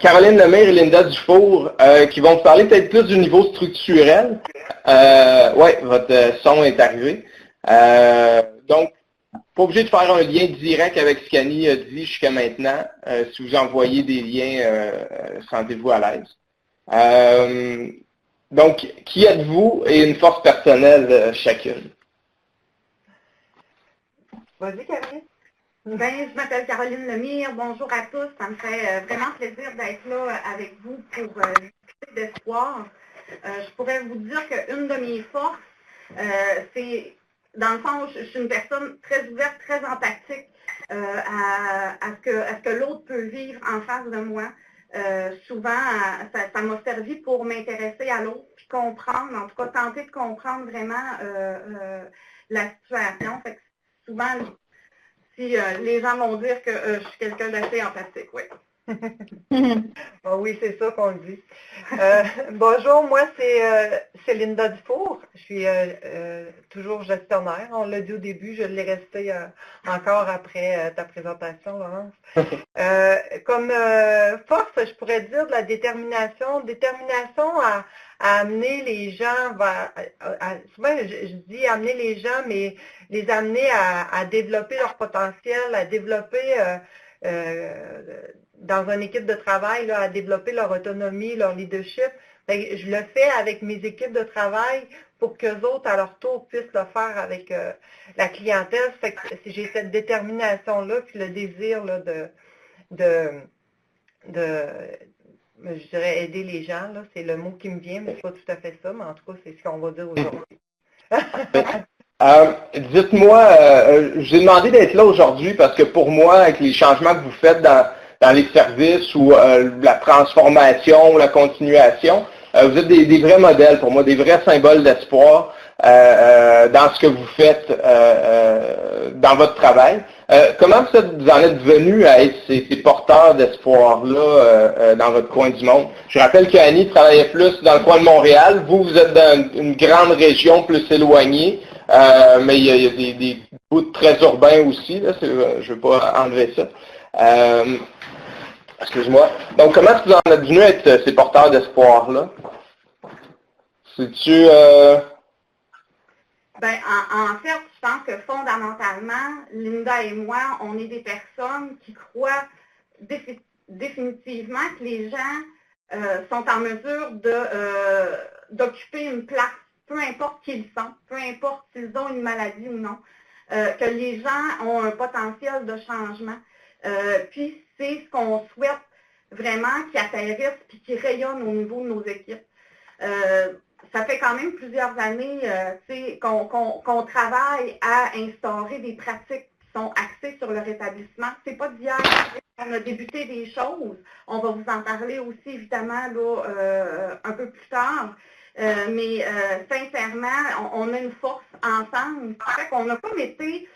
Speaker 2: Caroline Lemire et Linda Dufour qui vont vous parler peut-être plus du niveau structurel. Oui, votre son est arrivé. Donc, pas obligé de faire un lien direct avec ce qu'Annie a dit jusqu'à maintenant. Si vous envoyez des liens, sentez-vous à l'aise. Donc, qui êtes-vous et une force personnelle chacune?
Speaker 3: Vas-y, Caroline. Ben, je m'appelle Caroline Lemire. Bonjour à tous. Ça me fait vraiment plaisir d'être là avec vous pour discuter d'espoir. Je pourrais vous dire qu'une de mes forces, c'est, dans le fond, je suis une personne très ouverte, très empathique à ce que l'autre peut vivre en face de moi. Souvent, ça m'a servi pour m'intéresser à l'autre, puis comprendre, en tout cas tenter de comprendre vraiment la situation. Fait que souvent, si les gens vont dire que je suis quelqu'un d'assez empathique, oui.
Speaker 4: Ah oui, c'est ça qu'on dit. Bonjour, moi c'est Linda Dufour. Je suis toujours gestionnaire. On l'a dit au début, je l'ai resté encore après ta présentation, Laurence. Comme force, je pourrais dire de la détermination à amener les gens vers, souvent je dis amener les gens, mais les amener à développer leur potentiel, à développer dans une équipe de travail, là, à développer leur autonomie, leur leadership. Je le fais avec mes équipes de travail pour qu'eux autres, à leur tour, puissent le faire avec la clientèle. Fait que j'ai cette détermination-là, puis le désir là, je dirais aider les gens, là, c'est le mot qui me vient, mais c'est pas tout à fait ça, mais en tout cas, c'est ce qu'on va dire aujourd'hui.
Speaker 2: Dites-moi, je vous ai demandé d'être là aujourd'hui parce que pour moi, avec les changements que vous faites dans les services ou la transformation, la continuation, vous êtes des vrais modèles pour moi, des vrais symboles d'espoir dans ce que vous faites dans votre travail. Comment vous en êtes venu à être ces porteurs d'espoir-là dans votre coin du monde? Je rappelle qu'Annie travaillait plus dans le coin de Montréal. Vous êtes dans une grande région plus éloignée, mais il y a des bouts très urbains aussi. Là, je ne veux pas enlever ça. Excuse-moi. Donc, comment est-ce que vous en êtes venu à être ces porteurs d'espoir-là? C'est-tu...
Speaker 3: Ben, en fait, je pense que fondamentalement, Linda et moi, on est des personnes qui croient définitivement que les gens sont en mesure d'occuper une place, peu importe qui ils sont, peu importe s'ils ont une maladie ou non, que les gens ont un potentiel de changement. Puis c'est ce qu'on souhaite vraiment qui atterrisse puis qui rayonne au niveau de nos équipes. Ça fait quand même plusieurs années qu'on travaille à instaurer des pratiques qui sont axées sur le rétablissement. C'est pas d'hier qu'on a débuté des choses. On va vous en parler aussi, évidemment, là, un peu plus tard. Mais sincèrement, on a une force ensemble. Ça fait qu'on n'a pas été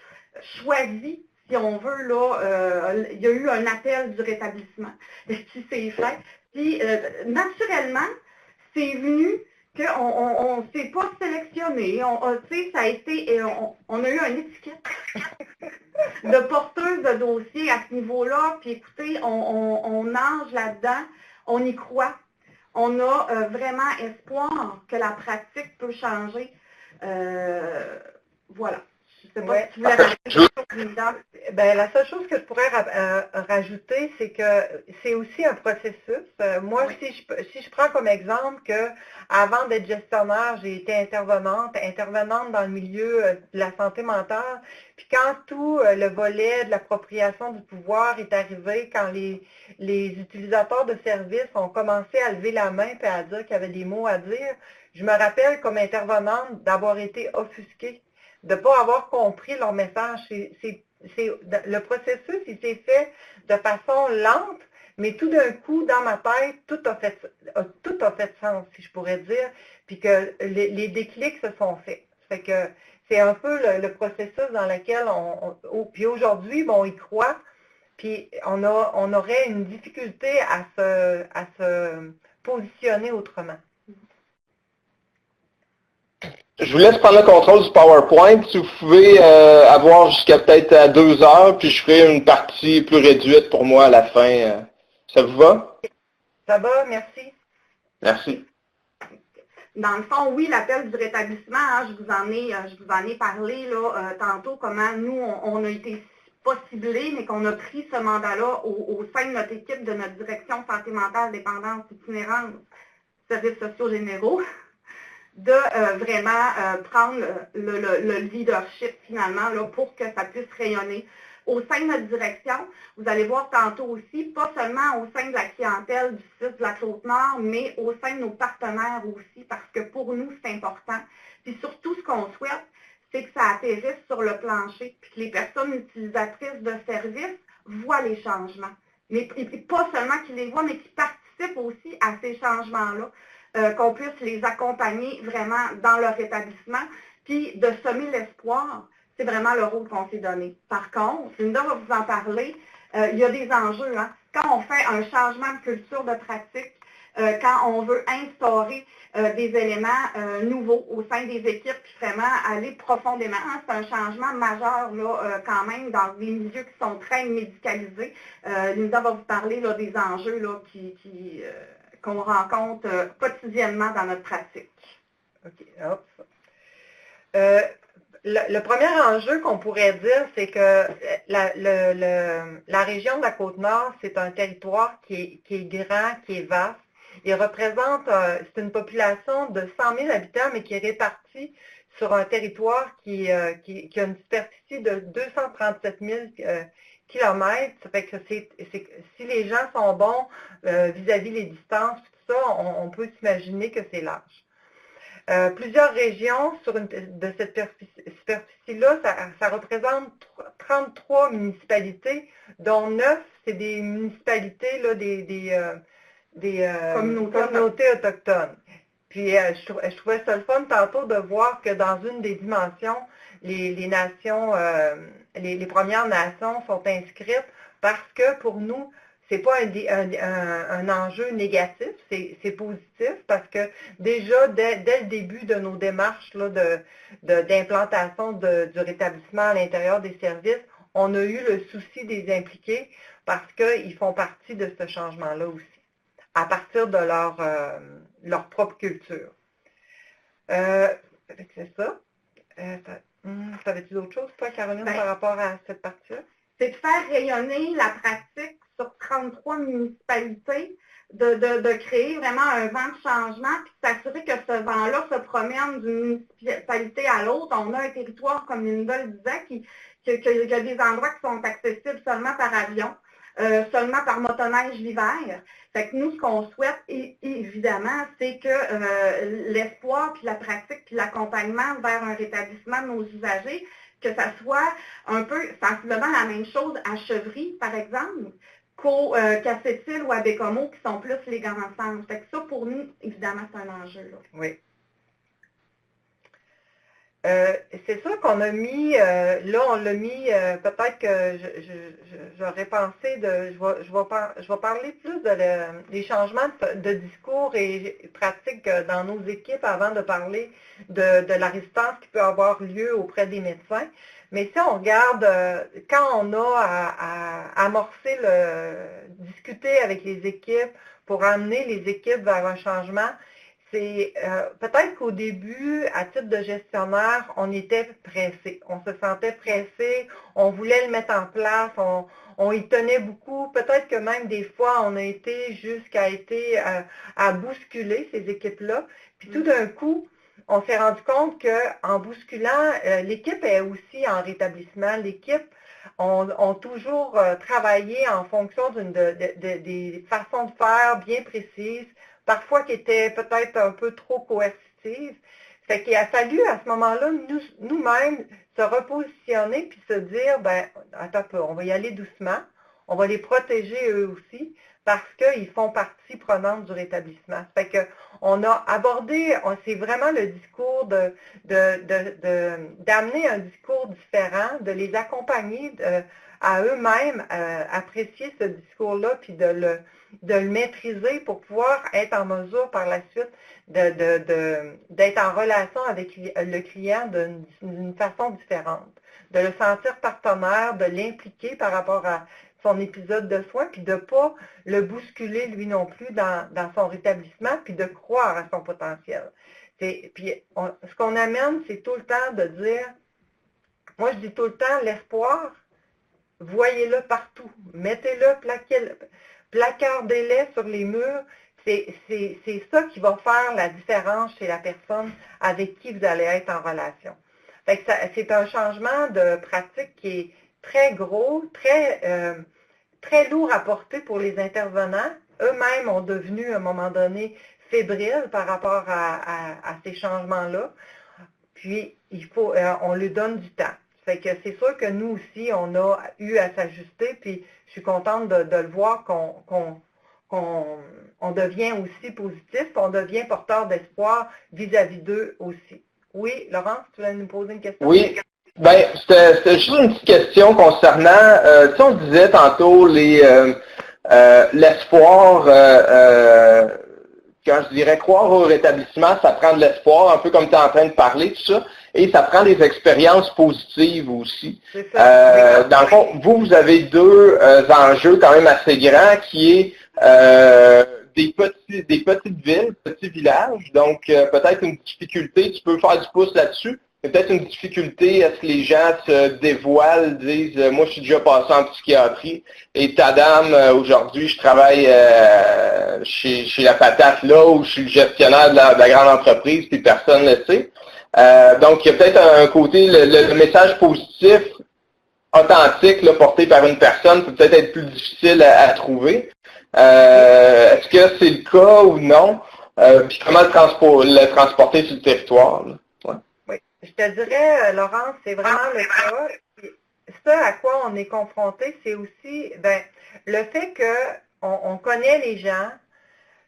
Speaker 3: choisi, si on veut, là, il y a eu un appel du rétablissement qui s'est fait. Puis, naturellement, c'est venu qu'on ne s'est pas sélectionné. Ça a été, on a eu une étiquette de porteuse de dossier à ce niveau-là. Puis écoutez, on nage là-dedans, on y croit. On a vraiment espoir que la pratique peut changer. Voilà. Je sais pas si tu voulais rajouter.
Speaker 4: Ben, la seule chose que je pourrais rajouter, c'est que c'est aussi un processus. Moi, oui. si je prends comme exemple que avant d'être gestionnaire, j'ai été intervenante dans le milieu de la santé mentale. Puis quand tout le volet de l'appropriation du pouvoir est arrivé, quand les utilisateurs de services ont commencé à lever la main et à dire qu'il y avait des mots à dire, je me rappelle comme intervenante d'avoir été offusquée, de ne pas avoir compris leur message. Le processus, il s'est fait de façon lente, mais tout d'un coup, dans ma tête, tout a fait sens, si je pourrais dire, puis que les déclics se sont faits. Fait que c'est un peu le processus dans lequel puis aujourd'hui, bon, on y croit, puis on aurait une difficulté à se positionner autrement.
Speaker 2: Je vous laisse prendre le contrôle du PowerPoint. Si vous pouvez avoir jusqu'à peut-être à 2 heures, puis je ferai une partie plus réduite pour moi à la fin. Ça vous va?
Speaker 4: Ça va, merci.
Speaker 2: Merci.
Speaker 3: Dans le fond, oui, l'appel du rétablissement, hein, je vous en ai parlé là, tantôt, comment nous, on a été pas ciblés, mais qu'on a pris ce mandat-là au sein de notre équipe de notre direction santé mentale, dépendance, itinérance, services sociaux généraux, de vraiment prendre le leadership finalement là, pour que ça puisse rayonner. Au sein de notre direction, vous allez voir tantôt aussi, pas seulement au sein de la clientèle du site de la Côte-Nord, mais au sein de nos partenaires aussi, parce que pour nous, c'est important. Puis surtout, ce qu'on souhaite, c'est que ça atterrisse sur le plancher, puis que les personnes utilisatrices de services voient les changements. Mais pas seulement qu'ils les voient, mais qu'ils participent aussi à ces changements-là. Qu'on puisse les accompagner vraiment dans leur établissement, puis de semer l'espoir, c'est vraiment le rôle qu'on s'est donné. Par contre, Linda va vous en parler, il y a des enjeux. Hein. Quand on fait un changement de culture de pratique, quand on veut instaurer des éléments nouveaux au sein des équipes, puis vraiment aller profondément. Hein, c'est un changement majeur là, quand même dans des milieux qui sont très médicalisés. Linda va vous parler là, des enjeux là, qu'on rencontre quotidiennement dans notre pratique.
Speaker 4: OK. Hop. Le premier enjeu qu'on pourrait dire, c'est que la région de la Côte-Nord, c'est un territoire qui est grand, qui est vaste. Il représente, c'est une population de 100 000 habitants, mais qui est répartie sur un territoire qui a une superficie de 237 000 kilomètres. Ça fait que si les gens sont bons vis-à-vis les distances, tout ça, on peut s'imaginer que c'est large. Plusieurs régions de cette superficie-là, ça représente 33 municipalités, dont 9, c'est des municipalités, là, des communautés autochtones. Puis je trouvais ça le fun tantôt de voir que dans une des dimensions, les nations, les Premières Nations sont inscrites parce que pour nous, c'est pas un enjeu négatif, c'est positif parce que déjà, dès le début de nos démarches d'implantation du rétablissement à l'intérieur des services, on a eu le souci des impliqués parce qu'ils font partie de ce changement-là aussi, à partir de leur propre culture. C'est ça. T'avais-tu d'autres choses, toi, Caroline, par rapport à cette partie-là?
Speaker 3: C'est de faire rayonner la pratique sur 33 municipalités, de créer vraiment un vent de changement, puis de s'assurer que ce vent-là se promène d'une municipalité à l'autre. On a un territoire, comme Linda le disait, qu'il y a des endroits qui sont accessibles seulement par avion, seulement par motoneige l'hiver. Fait que nous, ce qu'on souhaite, évidemment, c'est que l'espoir, puis la pratique, puis l'accompagnement vers un rétablissement de nos usagers, que ça soit un peu sensiblement la même chose à Chevry, par exemple, qu'à Sept-Îles ou à Bécomo, qui sont plus les grands centres. Fait que ça, pour nous, évidemment, c'est un enjeu. Là.
Speaker 4: Oui. C'est ça qu'on a mis, là on l'a mis, peut-être que j'aurais pensé je vais parler plus des changements de discours et pratiques dans nos équipes avant de parler de la résistance qui peut avoir lieu auprès des médecins. Mais si on regarde, quand on a à amorcer discuter avec les équipes pour amener les équipes vers un changement, c'est peut-être qu'au début, à titre de gestionnaire, on était pressé. On se sentait pressé, on voulait le mettre en place, on y tenait beaucoup. Peut-être que même des fois, on a été à bousculer ces équipes-là. Puis tout d'un coup, on s'est rendu compte qu'en bousculant, l'équipe est aussi en rétablissement. L'équipe ont toujours travaillé en fonction des façons de faire bien précises, parfois qui étaient peut-être un peu trop coercitives. Fait qu'il a fallu à ce moment-là, nous-mêmes, se repositionner puis se dire, ben, attends un peu, on va y aller doucement, on va les protéger eux aussi, parce qu'ils font partie prenante du rétablissement. Fait que on a abordé, c'est vraiment le discours d'amener un discours différent, de les accompagner à eux-mêmes, apprécier ce discours-là, puis de le maîtriser pour pouvoir être en mesure par la suite d'être en relation avec le client d'une façon différente, de le sentir partenaire, de l'impliquer par rapport à son épisode de soins, puis de ne pas le bousculer lui non plus dans son rétablissement, puis de croire à son potentiel. Puis ce qu'on amène, c'est tout le temps de dire, moi je dis tout le temps, l'espoir, voyez-le partout, mettez-le, placardez-le sur les murs, c'est ça qui va faire la différence chez la personne avec qui vous allez être en relation. C'est un changement de pratique qui est très gros, très lourd à porter pour les intervenants. Eux-mêmes ont devenu, à un moment donné, fébriles par rapport à ces changements-là. Puis, on lui donne du temps. Fait que c'est sûr que nous aussi, on a eu à s'ajuster, puis je suis contente de le voir qu'on devient aussi positif, on devient porteur d'espoir vis-à-vis d'eux aussi. Oui, Laurence, tu voulais nous poser une question?
Speaker 2: Oui. Ben, c'était juste une petite question concernant, tu sais, on disait tantôt l'espoir, quand je dirais croire au rétablissement, ça prend de l'espoir, un peu comme tu es en train de parler, tout ça, et ça prend des expériences positives aussi. Dans le fond, vous avez deux enjeux quand même assez grands, qui est des petites villes, petits villages, donc peut-être une difficulté, tu peux faire du pouce là-dessus. C'est peut-être une difficulté à ce que les gens se dévoilent, disent moi je suis déjà passé en psychiatrie et tadam, aujourd'hui je travaille chez la patate là où je suis le gestionnaire de la grande entreprise puis personne ne le sait. Donc il y a peut-être un côté, le message positif, authentique là, porté par une personne peut peut-être être plus difficile à trouver. Est-ce que c'est le cas ou non? Puis comment le transporter sur le territoire? Là?
Speaker 4: Je te dirais, Laurence, c'est vraiment le cas. Ce à quoi on est confronté, c'est aussi le fait qu'on connaît les gens,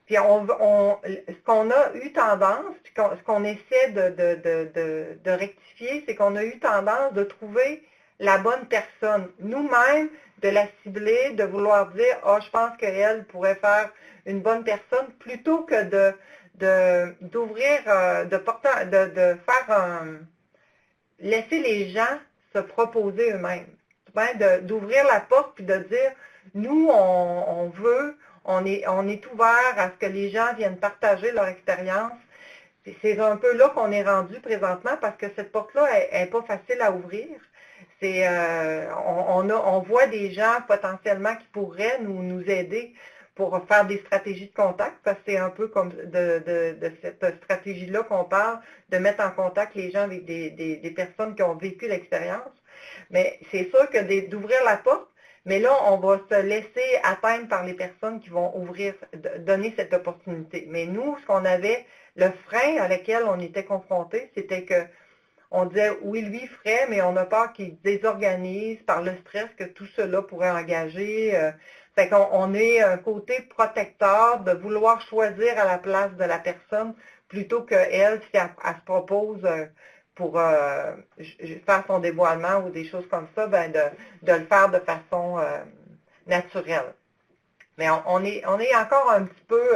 Speaker 4: puis ce qu'on a eu tendance, puis ce qu'on essaie de rectifier, c'est qu'on a eu tendance de trouver la bonne personne. Nous-mêmes, de la cibler, de vouloir dire « Ah, je pense qu'elle pourrait faire une bonne personne », plutôt que d'ouvrir, de faire laisser les gens se proposer eux-mêmes. D'ouvrir la porte et de dire, nous, on veut, on est ouvert à ce que les gens viennent partager leur expérience. C'est un peu là qu'on est rendu présentement parce que cette porte-là n'est pas facile à ouvrir. On voit des gens potentiellement qui pourraient nous aider pour faire des stratégies de contact, parce que c'est un peu comme de cette stratégie-là qu'on parle, de mettre en contact les gens avec des personnes qui ont vécu l'expérience. Mais c'est sûr que d'ouvrir la porte, mais là, on va se laisser atteindre par les personnes qui vont donner cette opportunité. Mais nous, ce qu'on avait, le frein à lequel on était confrontés, c'était que on disait, oui, lui ferait, mais on a peur qu'il désorganise par le stress que tout cela pourrait engager. Fait qu'on est un côté protecteur de vouloir choisir à la place de la personne plutôt qu'elle, si elle se propose pour faire son dévoilement ou des choses comme ça, de le faire de façon naturelle. Mais on est encore un petit peu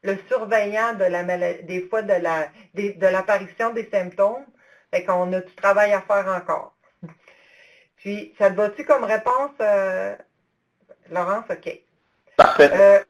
Speaker 4: le surveillant de la maladie, des fois de l'apparition des symptômes. Fait qu'on a du travail à faire encore. Puis, ça te va-tu comme réponse, Laurence? OK.
Speaker 2: Parfait.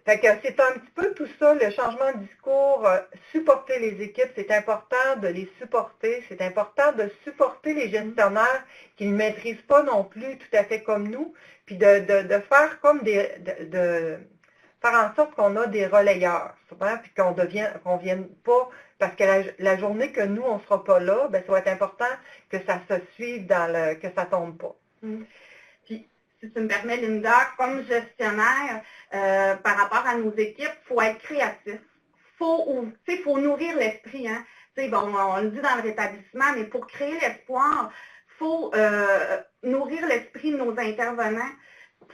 Speaker 4: Fait que c'est un petit peu tout ça, le changement de discours, supporter les équipes, c'est important de les supporter, c'est important de supporter les gestionnaires qui ne maîtrisent pas non plus tout à fait comme nous, puis de faire comme faire en sorte qu'on a des relayeurs, souvent, puis qu'on vienne pas, parce que la journée que nous, on ne sera pas là, ça va être important que ça se suive que ça ne tombe pas.
Speaker 3: Puis, si tu me permets, Linda, comme gestionnaire, par rapport à nos équipes, il faut être créatif. Il faut nourrir l'esprit. Hein? Bon, on le dit dans le rétablissement, mais pour créer l'espoir, il faut nourrir l'esprit de nos intervenants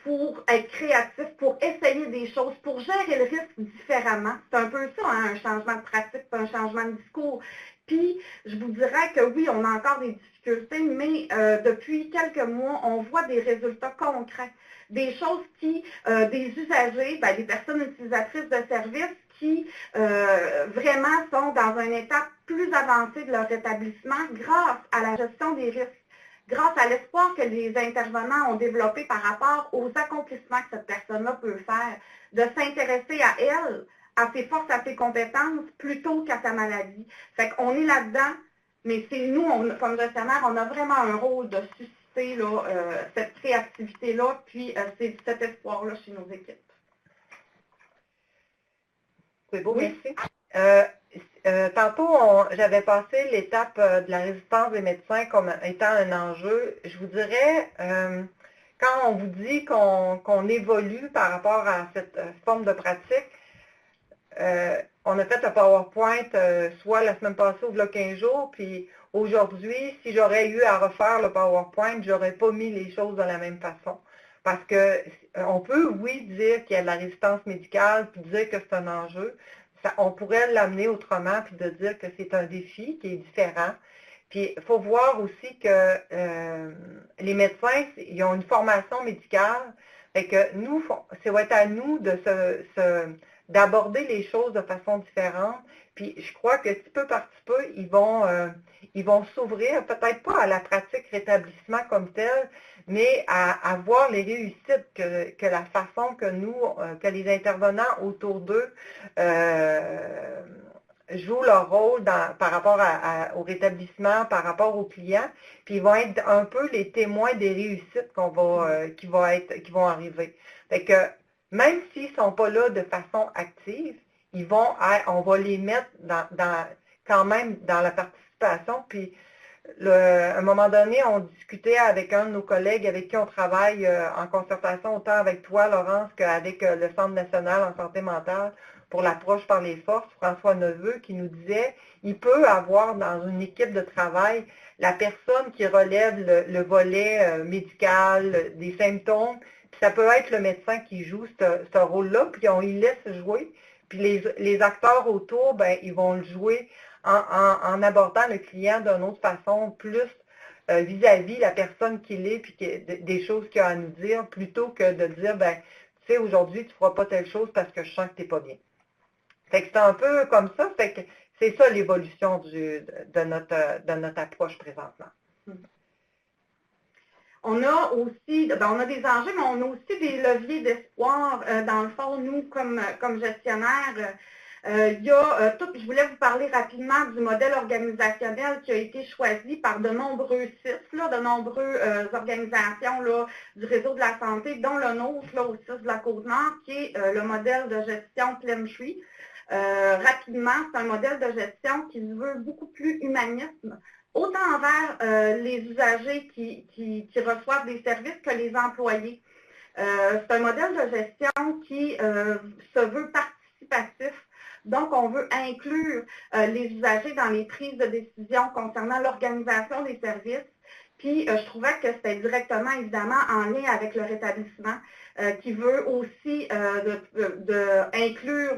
Speaker 3: pour être créatif, pour essayer des choses, pour gérer le risque différemment. C'est un peu ça, hein, un changement de pratique, un changement de discours. Puis, je vous dirais que oui, on a encore des difficultés, mais depuis quelques mois, on voit des résultats concrets. Des choses des usagers, des personnes utilisatrices de services qui vraiment sont dans une étape plus avancée de leur rétablissement grâce à la gestion des risques, grâce à l'espoir que les intervenants ont développé par rapport aux accomplissements que cette personne-là peut faire, de s'intéresser à elle, à ses forces, à ses compétences, plutôt qu'à sa maladie. Fait qu'on est là-dedans, mais c'est nous, comme gestionnaire, on a vraiment un rôle de susciter là, cette créativité-là, puis cet espoir-là chez nos équipes.
Speaker 4: C'est beau, oui. Merci. Tantôt, j'avais passé l'étape de la résistance des médecins comme étant un enjeu. Je vous dirais, quand on vous dit qu'on évolue par rapport à cette forme de pratique, on a fait un PowerPoint soit la semaine passée ou il y a 15 jours, puis aujourd'hui, si j'aurais eu à refaire le PowerPoint, j'aurais pas mis les choses de la même façon. Parce que on peut, oui, dire qu'il y a de la résistance médicale, puis dire que c'est un enjeu. On pourrait l'amener autrement, puis de dire que c'est un défi qui est différent, Puis il faut voir aussi que les médecins, ils ont une formation médicale, fait que nous, ça va être à nous de d'aborder les choses de façon différente. Puis je crois que petit peu par petit peu, ils vont s'ouvrir, peut-être pas à la pratique rétablissement comme telle, mais à voir les réussites que la façon que nous, que les intervenants autour d'eux jouent leur rôle par rapport au rétablissement, par rapport aux clients, puis ils vont être un peu les témoins des réussites qui vont arriver. Fait que même s'ils ne sont pas là de façon active, on va les mettre quand même dans la participation. Puis à un moment donné, on discutait avec un de nos collègues avec qui on travaille en concertation, autant avec toi, Laurence, qu'avec le Centre national en santé mentale pour l'approche par les forces, François Neveu, qui nous disait, il peut avoir dans une équipe de travail la personne qui relève le volet médical, des symptômes, puis ça peut être le médecin qui joue ce rôle-là, puis on y laisse jouer, puis les acteurs autour, ben, ils vont le jouer en abordant le client d'une autre façon, plus vis-à-vis la personne qu'il est, puis des choses qu'il a à nous dire, plutôt que de dire, ben, tu sais, aujourd'hui, tu ne feras pas telle chose parce que je sens que tu n'es pas bien. Fait que c'est un peu comme ça, fait que c'est ça l'évolution de notre approche présentement.
Speaker 3: On a aussi, on a des enjeux, mais on a aussi des leviers d'espoir. Dans le fond, nous, comme gestionnaires, je voulais vous parler rapidement du modèle organisationnel qui a été choisi par de nombreux sites, de nombreuses organisations du réseau de la santé, dont le nôtre, au CIS de la Côte-Nord, qui est le modèle de gestion Plentree. Rapidement, c'est un modèle de gestion qui se veut beaucoup plus humaniste, autant envers les usagers qui reçoivent des services que les employés. C'est un modèle de gestion qui se veut participatif. Donc, on veut inclure les usagers dans les prises de décision concernant l'organisation des services. Puis, je trouvais que c'était directement, évidemment, en lien avec le rétablissement, qui veut aussi inclure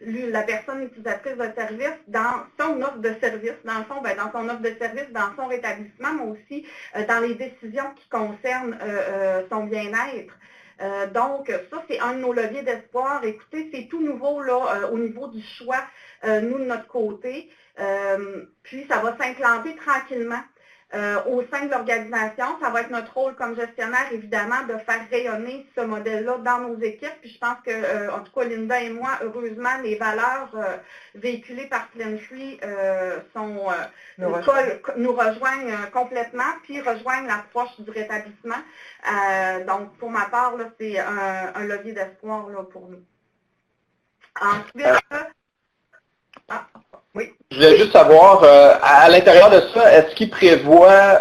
Speaker 3: la personne utilisatrice de service dans son offre de service, dans le fond, dans son offre de service, dans son rétablissement, mais aussi dans les décisions qui concernent son bien-être. Donc, ça, c'est un de nos leviers d'espoir. Écoutez, c'est tout nouveau là, au niveau du choix, nous, de notre côté. Puis, ça va s'implanter tranquillement. Au sein de l'organisation, ça va être notre rôle comme gestionnaire, évidemment, de faire rayonner ce modèle-là dans nos équipes. Puis je pense que, en tout cas, Linda et moi, heureusement, les valeurs véhiculées par Plentree nous rejoignent complètement, puis rejoignent l'approche du rétablissement. Donc, pour ma part, c'est un levier d'espoir pour nous. Ensuite,
Speaker 2: oui. Je voulais juste savoir, à l'intérieur de ça, est-ce qu'il prévoit,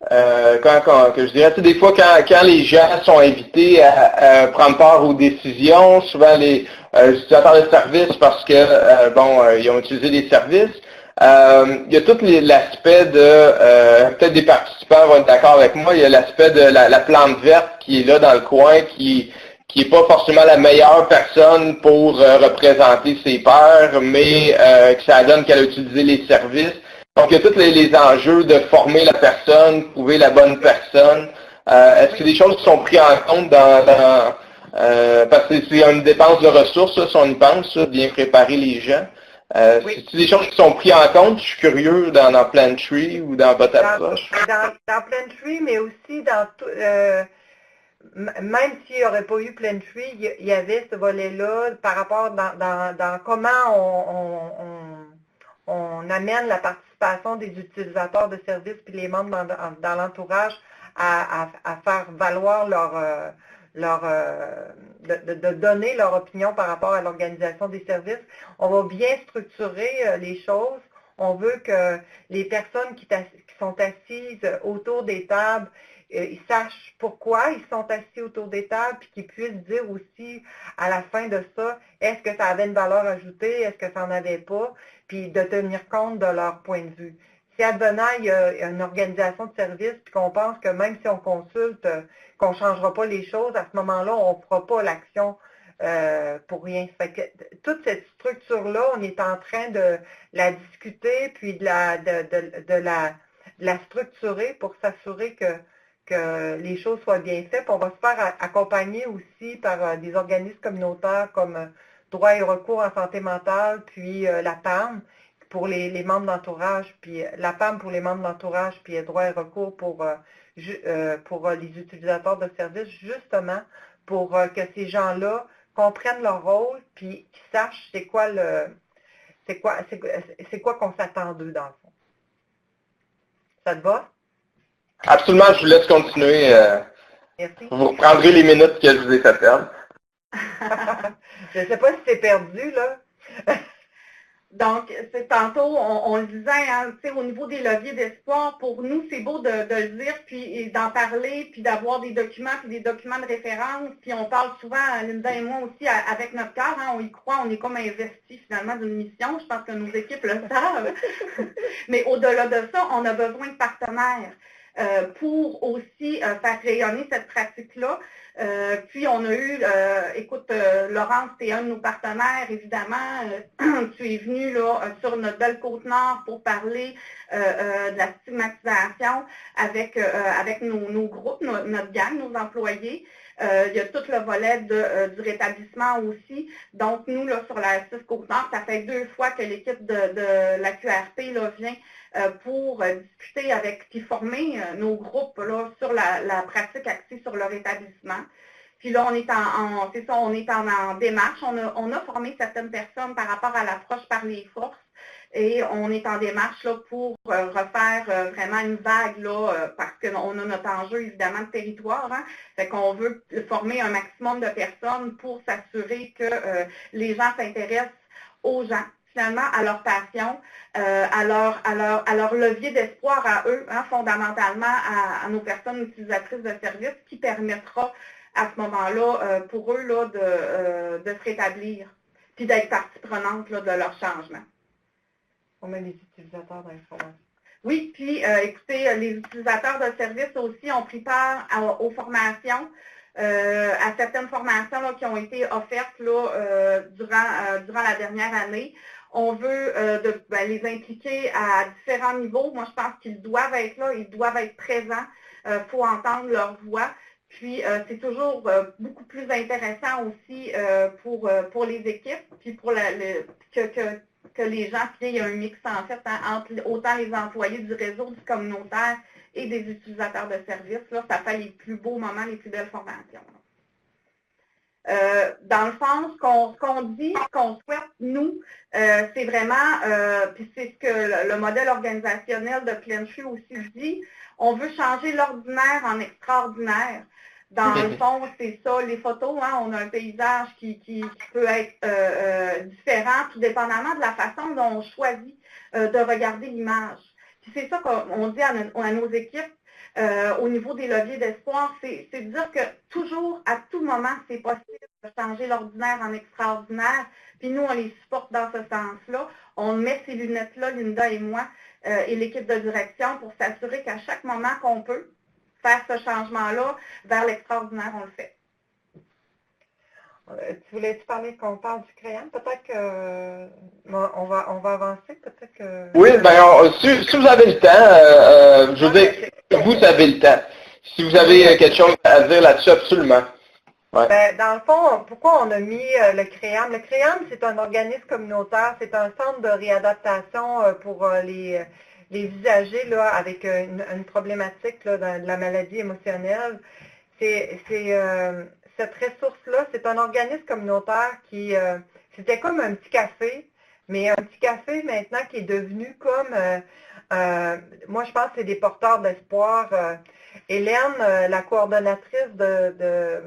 Speaker 2: que je dirais, des fois, quand les gens sont invités à prendre part aux décisions, souvent les utilisateurs de services, parce que, ils ont utilisé des services, il y a tout l'aspect de, peut-être des participants vont être d'accord avec moi, il y a l'aspect de la plante verte qui est là dans le coin, qui n'est pas forcément la meilleure personne pour représenter ses pairs, mais que ça donne qu'elle a utilisé les services. Donc, il y a tous les enjeux de former la personne, trouver la bonne personne. Est-ce que c'est des choses qui sont prises en compte parce que c'est une dépense de ressources, ça, si on y pense, ça, bien préparer les gens.
Speaker 4: Oui.
Speaker 2: C'est des choses qui sont prises en compte. Je suis curieux dans Plentree ou dans votre approche.
Speaker 4: Dans Plentree, mais aussi dans tout... même s'il n'y aurait pas eu Plentree, il y avait ce volet-là par rapport dans comment on amène la participation des utilisateurs de services puis les membres dans l'entourage à faire valoir de donner leur opinion par rapport à l'organisation des services. On va bien structurer les choses. On veut que les personnes qui sont assises autour des tables, ils sachent pourquoi ils sont assis autour des tables, puis qu'ils puissent dire aussi à la fin de ça, est-ce que ça avait une valeur ajoutée, est-ce que ça n'en avait pas, puis de tenir compte de leur point de vue. Si advenant, il y a une organisation de service, puis qu'on pense que même si on consulte, qu'on ne changera pas les choses, à ce moment-là, on ne fera pas l'action pour rien. Fait que toute cette structure-là, on est en train de la discuter, puis de la structurer pour s'assurer que les choses soient bien faites. Puis on va se faire accompagner aussi par des organismes communautaires comme Droit et recours en santé mentale, puis la PAM pour les membres d'entourage, puis la PAM pour les membres d'entourage, puis Droit et recours pour les utilisateurs de services, justement pour que ces gens-là comprennent leur rôle, puis qu'ils sachent c'est quoi qu'on s'attend d'eux dans le fond. Ça te va?
Speaker 2: Absolument, je vous laisse continuer.
Speaker 4: Merci.
Speaker 2: Vous reprendrez les minutes que je vous ai fait perdre.
Speaker 4: Je ne sais pas si c'est perdu, là.
Speaker 5: Donc, c'est tantôt, on le disait, hein, au niveau des leviers d'espoir, pour nous, c'est beau de le dire, puis d'en parler, puis d'avoir des documents, puis des documents de référence, puis on parle souvent, Linda et moi aussi, avec notre cœur, hein, on y croit, on est comme investi finalement d'une mission, je pense que nos équipes le savent. Mais au-delà de ça, on a besoin de partenaires pour aussi faire rayonner cette pratique-là. Puis on a eu, Laurence, tu es un de nos partenaires, évidemment. Tu es venu là, sur notre belle Côte-Nord pour parler de la stigmatisation avec nos groupes, notre gang, nos employés. Il y a tout le volet du rétablissement aussi. Donc, nous, là, sur la S6 Côte-Nord, ça fait 2 fois que l'équipe de la QRP là, vient pour discuter avec, puis former nos groupes là, sur la pratique axée sur le rétablissement. Puis là, on est en démarche. On a formé certaines personnes par rapport à l'approche par les forces et on est en démarche là, pour refaire vraiment une vague là, parce qu'on a notre enjeu évidemment de territoire. Hein. Fait qu'on veut former un maximum de personnes pour s'assurer que les gens s'intéressent aux gens, finalement, à leur passion, à leur levier d'espoir à eux, hein, fondamentalement à nos personnes utilisatrices de services, qui permettra à ce moment-là, pour eux, là, de se rétablir, puis d'être partie prenante là, de leur changement.
Speaker 4: On met les utilisateurs d'information.
Speaker 5: Oui, puis écoutez, les utilisateurs de services aussi ont pris part aux formations, à certaines formations là, qui ont été offertes là, durant la dernière année. On veut les impliquer à différents niveaux. Moi, je pense qu'ils doivent être là, ils doivent être présents. Il faut entendre leur voix. Puis, c'est toujours beaucoup plus intéressant aussi pour les équipes, puis pour que les gens, puis il y a un mix en fait hein, entre autant les employés du réseau, du communautaire et des utilisateurs de services. Là, ça fait les plus beaux moments, les plus belles formations. Dans le fond, ce qu'on dit, ce qu'on souhaite, nous, c'est vraiment, puis c'est ce que le modèle organisationnel de Pleine-Chute aussi dit, on veut changer l'ordinaire en extraordinaire. Dans le fond, c'est ça, les photos, hein, on a un paysage qui peut être différent, tout dépendamment de la façon dont on choisit de regarder l'image. Puis c'est ça qu'on dit à nos équipes au niveau des leviers d'espoir, c'est de dire que toujours, à tout moment, c'est possible de changer l'ordinaire en extraordinaire. Puis nous, on les supporte dans ce sens-là. On met ces lunettes-là, Linda et moi, et l'équipe de direction, pour s'assurer qu'à chaque moment qu'on peut, faire ce changement-là vers l'extraordinaire, on le fait.
Speaker 4: Tu voulais-tu parler qu'on parle du CREAM? Peut-être que on va avancer, peut-être que...
Speaker 2: Oui, si vous avez le temps, je veux dire, vous avez le temps. Si vous avez quelque chose à dire là-dessus, absolument. Ouais.
Speaker 4: Ben, dans le fond, pourquoi on a mis le CREAM? Le CREAM, c'est un organisme communautaire, c'est un centre de réadaptation pour les usagers là, avec une problématique là, de la maladie émotionnelle. Cette ressource-là, c'est un organisme communautaire qui, c'était comme un petit café, mais un petit café maintenant qui est devenu comme, moi je pense que c'est des porteurs d'espoir. Hélène, la coordonnatrice de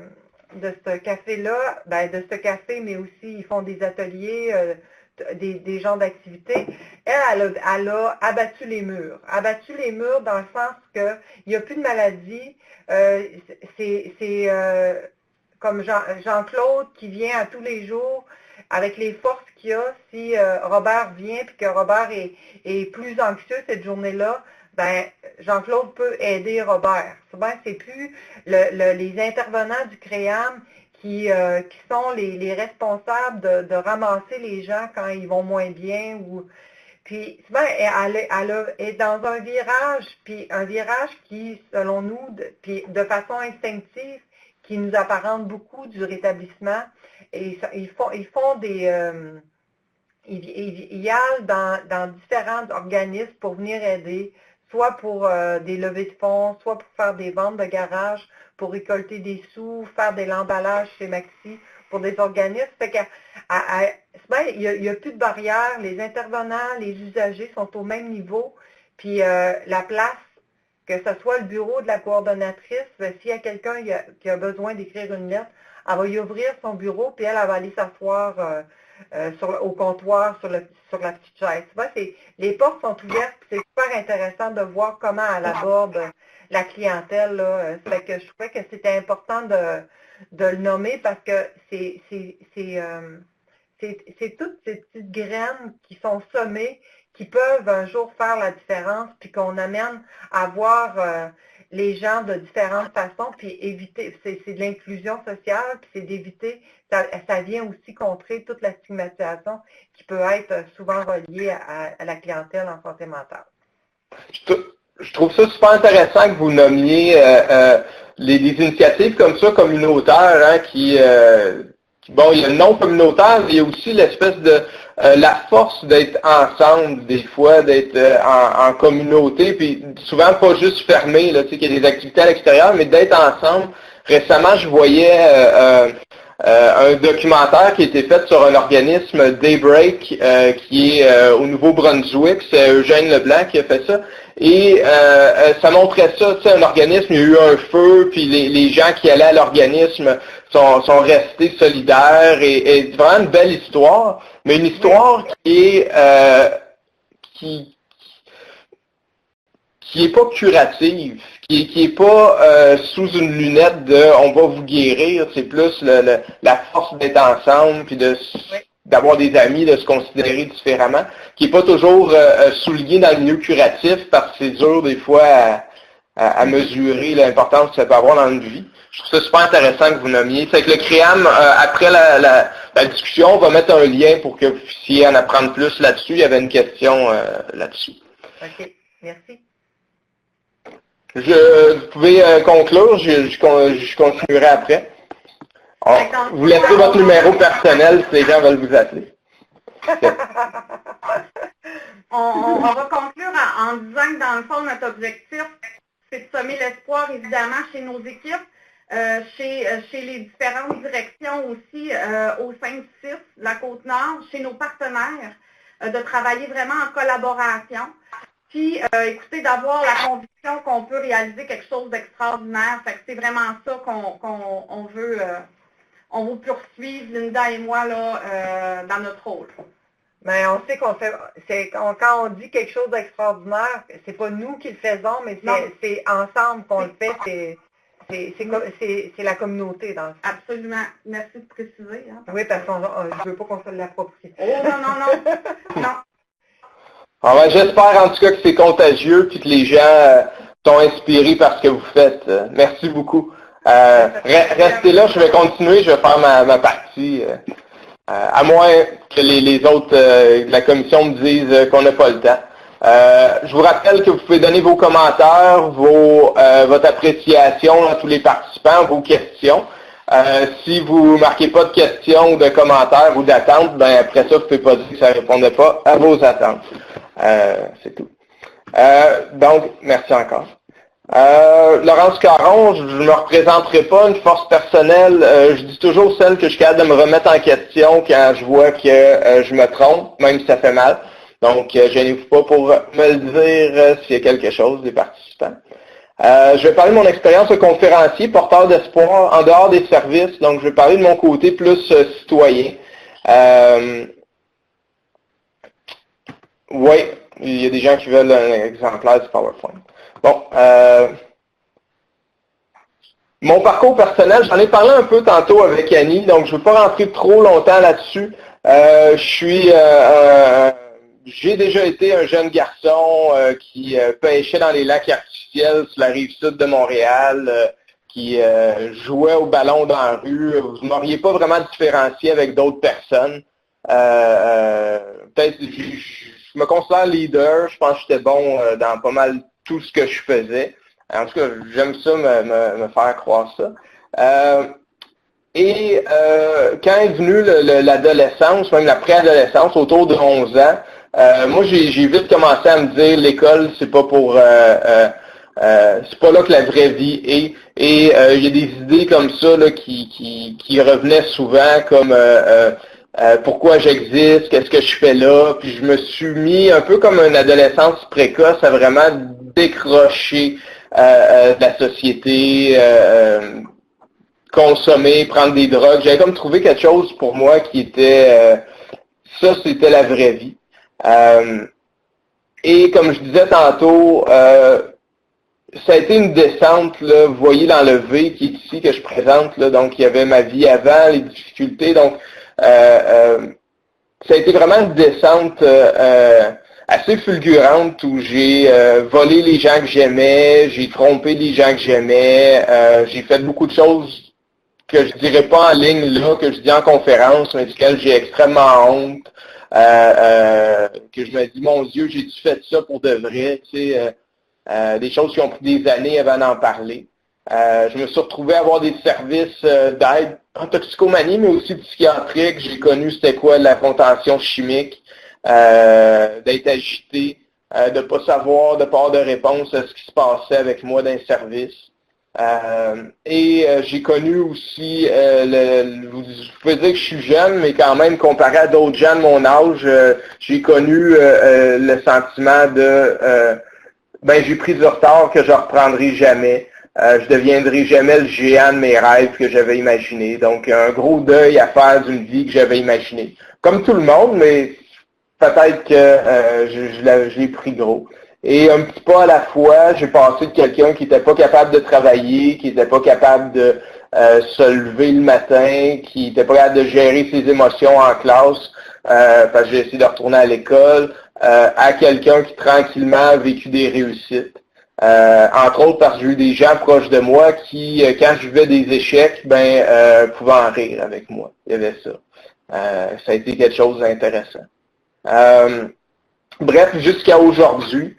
Speaker 4: ce café-là, ben, de ce café, mais aussi ils font des ateliers, des genres d'activités, elle a abattu les murs. Abattu les murs dans le sens qu'il n'y a plus de maladie. C'est comme Jean-Claude qui vient à tous les jours avec les forces qu'il a. Si Robert vient et que Robert est plus anxieux cette journée-là, ben Jean-Claude peut aider Robert. C'est plus les intervenants du CREAM qui sont les responsables de ramasser les gens quand ils vont moins bien. Puis souvent, elle est dans un virage, puis un virage qui, selon nous, puis de façon instinctive, qui nous apparente beaucoup du rétablissement. Et ils font des... ils allent dans différents organismes pour venir aider, soit pour des levées de fonds, soit pour faire des ventes de garage, pour récolter des sous, faire de l'emballage chez Maxi, pour des organismes. Fait que, il n'y a plus de barrières, les intervenants, les usagers sont au même niveau, puis la place, que ce soit le bureau de la coordonnatrice, s'il y a quelqu'un qui a besoin d'écrire une lettre, elle va y ouvrir son bureau, puis elle va aller s'asseoir au comptoir, sur la petite chaise. Tu vois, les portes sont ouvertes, c'est super intéressant de voir comment elle aborde la clientèle. Là. Fait que je trouvais que c'était important de le nommer parce que c'est toutes ces petites graines qui sont semées, qui peuvent un jour faire la différence, puis qu'on amène à voir les gens de différentes façons, puis éviter, c'est de l'inclusion sociale, puis c'est d'éviter, ça vient aussi contrer toute la stigmatisation qui peut être souvent reliée à la clientèle en santé mentale.
Speaker 2: Je trouve ça super intéressant que vous nommiez les initiatives comme ça, communautaires, hein, bon, il y a le non communautaire, mais il y a aussi l'espèce de la force d'être ensemble, des fois, d'être en communauté, puis souvent pas juste fermé, là, tu sais, qu'il y a des activités à l'extérieur, mais d'être ensemble. Récemment, je voyais un documentaire qui a été fait sur un organisme Daybreak, qui est au Nouveau-Brunswick, c'est Eugène Leblanc qui a fait ça. Et ça montrait ça, tu sais, un organisme, il y a eu un feu, puis les gens qui allaient à l'organisme sont restés solidaires, et vraiment une belle histoire, mais une histoire qui est pas curative, qui est pas sous une lunette de on va vous guérir, c'est plus la force d'être ensemble, puis d'avoir des amis, de se considérer différemment, qui n'est pas toujours souligné dans le milieu curatif parce que c'est dur des fois à mesurer l'importance que ça peut avoir dans une vie. Je trouve ça super intéressant que vous nommiez. C'est que le CREAM, après la discussion, on va mettre un lien pour que vous puissiez en apprendre plus là-dessus. Il y avait une question là-dessus.
Speaker 4: OK, merci.
Speaker 2: Vous pouvez conclure, je continuerai après. Vous laissez votre numéro personnel si les gens veulent vous appeler.
Speaker 5: On va conclure en disant que dans le fond, notre objectif, c'est de semer l'espoir, évidemment, chez nos équipes, chez les différentes directions aussi au sein du CIS, la Côte-Nord, chez nos partenaires, de travailler vraiment en collaboration. Puis, écoutez, d'avoir la conviction qu'on peut réaliser quelque chose d'extraordinaire. Fait que c'est vraiment ça qu'on veut, on veut poursuivre, Linda et moi, là, dans notre rôle.
Speaker 4: Mais on sait quand on dit quelque chose d'extraordinaire, c'est pas nous qui le faisons, mais c'est ensemble qu'on le fait. C'est la communauté dans le fond.
Speaker 5: Absolument. Merci de préciser. Hein.
Speaker 4: Oui, parce que je veux pas qu'on se l'approprie.
Speaker 5: Oh non.
Speaker 2: Ah ben, j'espère en tout cas que c'est contagieux et que les gens sont inspirés par ce que vous faites. Merci beaucoup. Restez là, je vais continuer, je vais faire ma partie. À moins que les autres de la commission me disent qu'on n'a pas le temps. Je vous rappelle que vous pouvez donner vos commentaires, votre appréciation à tous les participants, vos questions. Si vous ne marquez pas de questions ou de commentaires ou d'attentes, ben après ça, vous ne pouvez pas dire que ça ne répondait pas à vos attentes. C'est tout. Donc, merci encore. Laurence Caron, je ne me représenterai pas une force personnelle. Je dis toujours celle que je suis capable de me remettre en question quand je vois que je me trompe, même si ça fait mal. Donc, gênez-vous pas pour me le dire s'il y a quelque chose des participants. Je vais parler de mon expérience de conférencier, porteur d'espoir en dehors des services. Donc, je vais parler de mon côté plus citoyen. Oui, il y a des gens qui veulent un exemplaire du PowerPoint. Bon, mon parcours personnel, j'en ai parlé un peu tantôt avec Annie, donc je ne veux pas rentrer trop longtemps là-dessus. J'ai déjà été un jeune garçon qui pêchait dans les lacs artificiels sur la rive sud de Montréal, jouait au ballon dans la rue. Vous ne m'auriez pas vraiment différencié avec d'autres personnes. Peut-être je me considère leader, je pense que j'étais bon dans pas mal tout ce que je faisais. En tout cas, j'aime ça me faire croire ça. Quand est venue l'adolescence, même la préadolescence, autour de 11 ans, moi j'ai vite commencé à me dire l'école, c'est pas pour c'est pas là que la vraie vie est. Et il y a des idées comme ça là, qui revenaient souvent comme pourquoi j'existe, qu'est-ce que je fais là, puis je me suis mis un peu comme une adolescence précoce à vraiment décrocher de la société, consommer, prendre des drogues. J'avais comme trouvé quelque chose pour moi qui était ça, c'était la vraie vie. Et comme je disais tantôt, ça a été une descente, là, vous voyez dans le V qui est ici que je présente, là, donc il y avait ma vie avant, les difficultés, donc ça a été vraiment une descente assez fulgurante où j'ai volé les gens que j'aimais, j'ai trompé les gens que j'aimais, j'ai fait beaucoup de choses que je dirais pas en ligne là, que je dis en conférence, mais duquel j'ai extrêmement honte, que je me dis, mon Dieu, j'ai-tu fait ça pour de vrai, tu sais, des choses qui ont pris des années avant d'en parler. Je me suis retrouvé à avoir des services d'aide en toxicomanie, mais aussi psychiatrique. J'ai connu c'était quoi la contention chimique, d'être agité, de pas savoir, de pas avoir de réponse à ce qui se passait avec moi dans les services. J'ai connu aussi, je peux dire que je suis jeune, mais quand même, comparé à d'autres gens de mon âge, j'ai connu le sentiment de j'ai pris du retard que je reprendrai jamais. Je deviendrai jamais le géant de mes rêves que j'avais imaginé. Donc, un gros deuil à faire d'une vie que j'avais imaginée. Comme tout le monde, mais peut-être que je l'ai pris gros. Et un petit pas à la fois, j'ai passé de quelqu'un qui n'était pas capable de travailler, qui n'était pas capable de se lever le matin, qui n'était pas capable de gérer ses émotions en classe, parce que j'ai essayé de retourner à l'école, à quelqu'un qui tranquillement a vécu des réussites. Entre autres parce que j'ai eu des gens proches de moi qui, quand je vivais des échecs, pouvaient en rire avec moi. Il y avait ça. Ça a été quelque chose d'intéressant. Bref, jusqu'à aujourd'hui,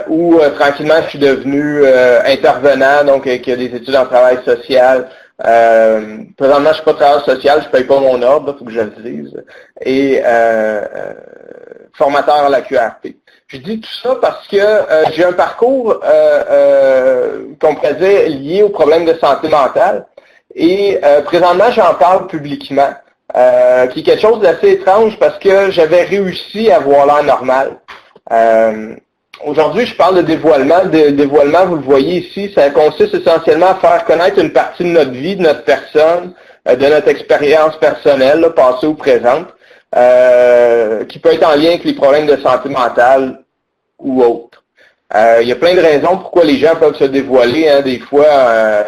Speaker 2: où tranquillement je suis devenu intervenant, donc avec des études en travail social. Présentement, je suis pas travailleur social, je paye pas mon ordre, il faut que je le dise. Et formateur à la QRP. Je dis tout ça parce que j'ai un parcours qu'on pourrait dire lié aux problèmes de santé mentale. Et présentement, j'en parle publiquement. Qui est quelque chose d'assez étrange parce que j'avais réussi à avoir l'air normal. Aujourd'hui, je parle de dévoilement. Dévoilement, vous le voyez ici, ça consiste essentiellement à faire connaître une partie de notre vie, de notre personne, de notre expérience personnelle, là, passée ou présente, qui peut être en lien avec les problèmes de santé mentale ou autres. Il y a plein de raisons pourquoi les gens peuvent se dévoiler. Hein, des fois,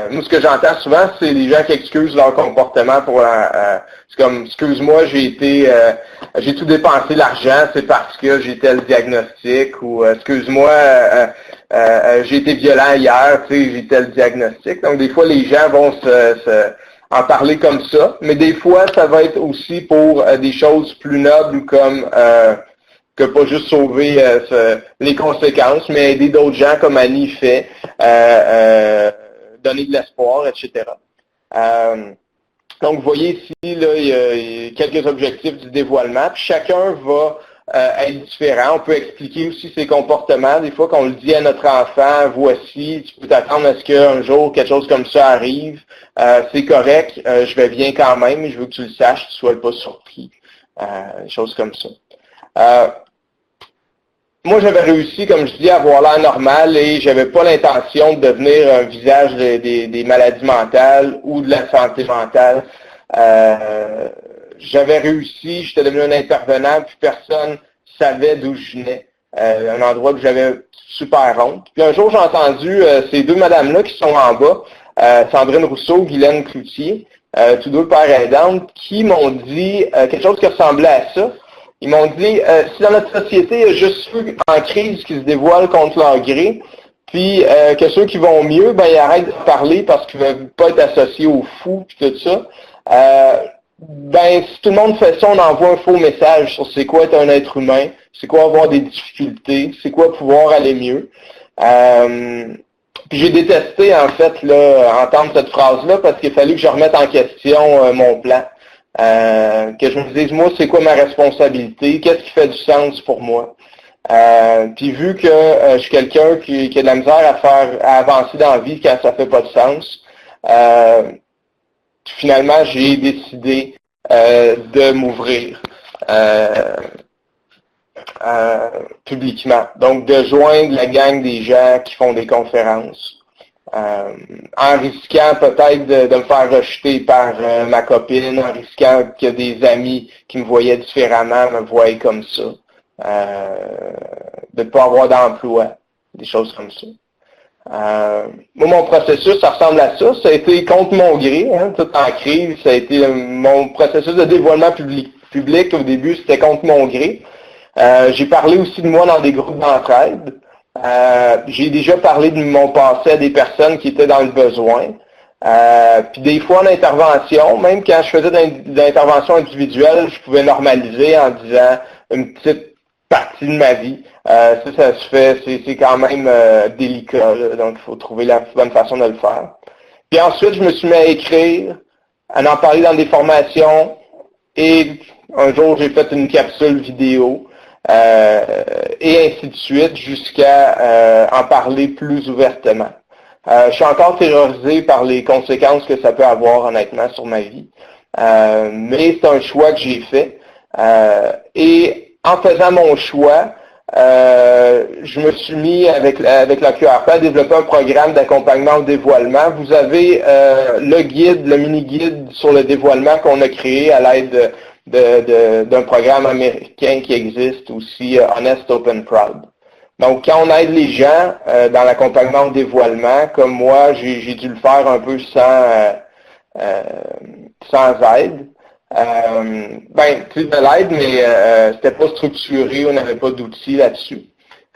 Speaker 2: moi, ce que j'entends souvent, c'est les gens qui excusent leur comportement pour c'est comme, excuse-moi, j'ai tout dépensé l'argent, c'est parce que j'ai tel diagnostic, ou excuse-moi, j'ai été violent hier, tu sais, j'ai tel diagnostic. Donc, des fois, les gens vont en parler comme ça, mais des fois, ça va être aussi pour des choses plus nobles comme que pas juste sauver les conséquences, mais aider d'autres gens comme Annie fait, donner de l'espoir, etc. Donc, vous voyez ici, là, il y a quelques objectifs du dévoilement. Puis chacun va être différent. On peut expliquer aussi ses comportements. Des fois, qu'on le dit à notre enfant, voici, tu peux t'attendre à ce qu'un jour, quelque chose comme ça arrive. C'est correct, je vais bien quand même, mais je veux que tu le saches, que tu ne sois pas surpris. Des choses comme ça. Moi, j'avais réussi, comme je dis, à avoir l'air normal et j'avais pas l'intention de devenir un visage des maladies mentales ou de la santé mentale. J'avais réussi, j'étais devenu un intervenant, puis personne savait d'où je venais. Un endroit que j'avais super honte. Puis un jour, j'ai entendu ces deux madames-là qui sont en bas, Sandrine Rousseau, Guylaine Cloutier, tous deux pères aidantes, qui m'ont dit quelque chose qui ressemblait à ça. Ils m'ont dit, si dans notre société, il y a juste ceux en crise qui se dévoilent contre leur gré, Puis que ceux qui vont mieux, ben ils arrêtent de parler parce qu'ils ne veulent pas être associés aux fous puis tout ça. Ben si tout le monde fait ça, on envoie un faux message sur c'est quoi être un être humain, c'est quoi avoir des difficultés, c'est quoi pouvoir aller mieux. Puis j'ai détesté en fait là entendre cette phrase-là parce qu'il a fallu que je remette en question mon plan. Que je me dise, moi, c'est quoi ma responsabilité? Qu'est-ce qui fait du sens pour moi? Puis vu que je suis quelqu'un qui a de la misère à avancer dans la vie quand ça fait pas de sens, finalement, j'ai décidé de m'ouvrir publiquement. Donc, de joindre la gang des gens qui font des conférences. En risquant peut-être de me faire rejeter par ma copine, en risquant que des amis qui me voyaient différemment me voient comme ça, de ne pas avoir d'emploi, des choses comme ça. Moi, mon processus, ça ressemble à ça. Ça a été contre mon gré, hein, tout en crise. Ça a été mon processus de dévoilement public. Au début, c'était contre mon gré. J'ai parlé aussi de moi dans des groupes d'entraide. J'ai déjà parlé de mon passé à des personnes qui étaient dans le besoin. Puis des fois en intervention, même quand je faisais des interventions individuelles, je pouvais normaliser en disant une petite partie de ma vie. Ça se fait, c'est quand même délicat, là, donc il faut trouver la bonne façon de le faire. Puis ensuite, je me suis mis à écrire, à en parler dans des formations, et un jour, j'ai fait une capsule vidéo. Et ainsi de suite jusqu'à en parler plus ouvertement. Je suis encore terrorisé par les conséquences que ça peut avoir honnêtement sur ma vie, mais c'est un choix que j'ai fait. Et en faisant mon choix, je me suis mis avec la QRP à développer un programme d'accompagnement au dévoilement. Vous avez le guide, le mini-guide sur le dévoilement qu'on a créé à l'aide d'un programme américain qui existe aussi, Honest, Open, Proud. Donc, quand on aide les gens dans l'accompagnement au dévoilement, comme moi, j'ai dû le faire un peu sans aide. Tu sais, de l'aide, mais c'était pas structuré, on n'avait pas d'outils là-dessus.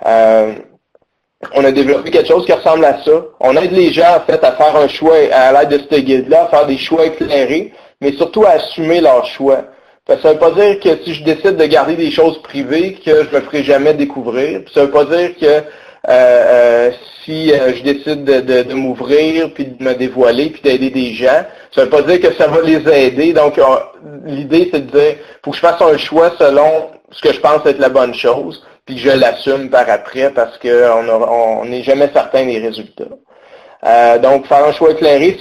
Speaker 2: On a développé quelque chose qui ressemble à ça. On aide les gens, en fait, à faire un choix, à l'aide de ce guide-là, à faire des choix éclairés, mais surtout à assumer leurs choix. Ça ne veut pas dire que si je décide de garder des choses privées, que je me ferai jamais découvrir. Ça ne veut pas dire que si je décide de m'ouvrir, puis de me dévoiler, puis d'aider des gens, ça ne veut pas dire que ça va les aider. Donc, l'idée, c'est de dire, faut que je fasse un choix selon ce que je pense être la bonne chose, puis que je l'assume par après, parce qu'on n'est jamais certain des résultats. Donc, faire un choix éclairé,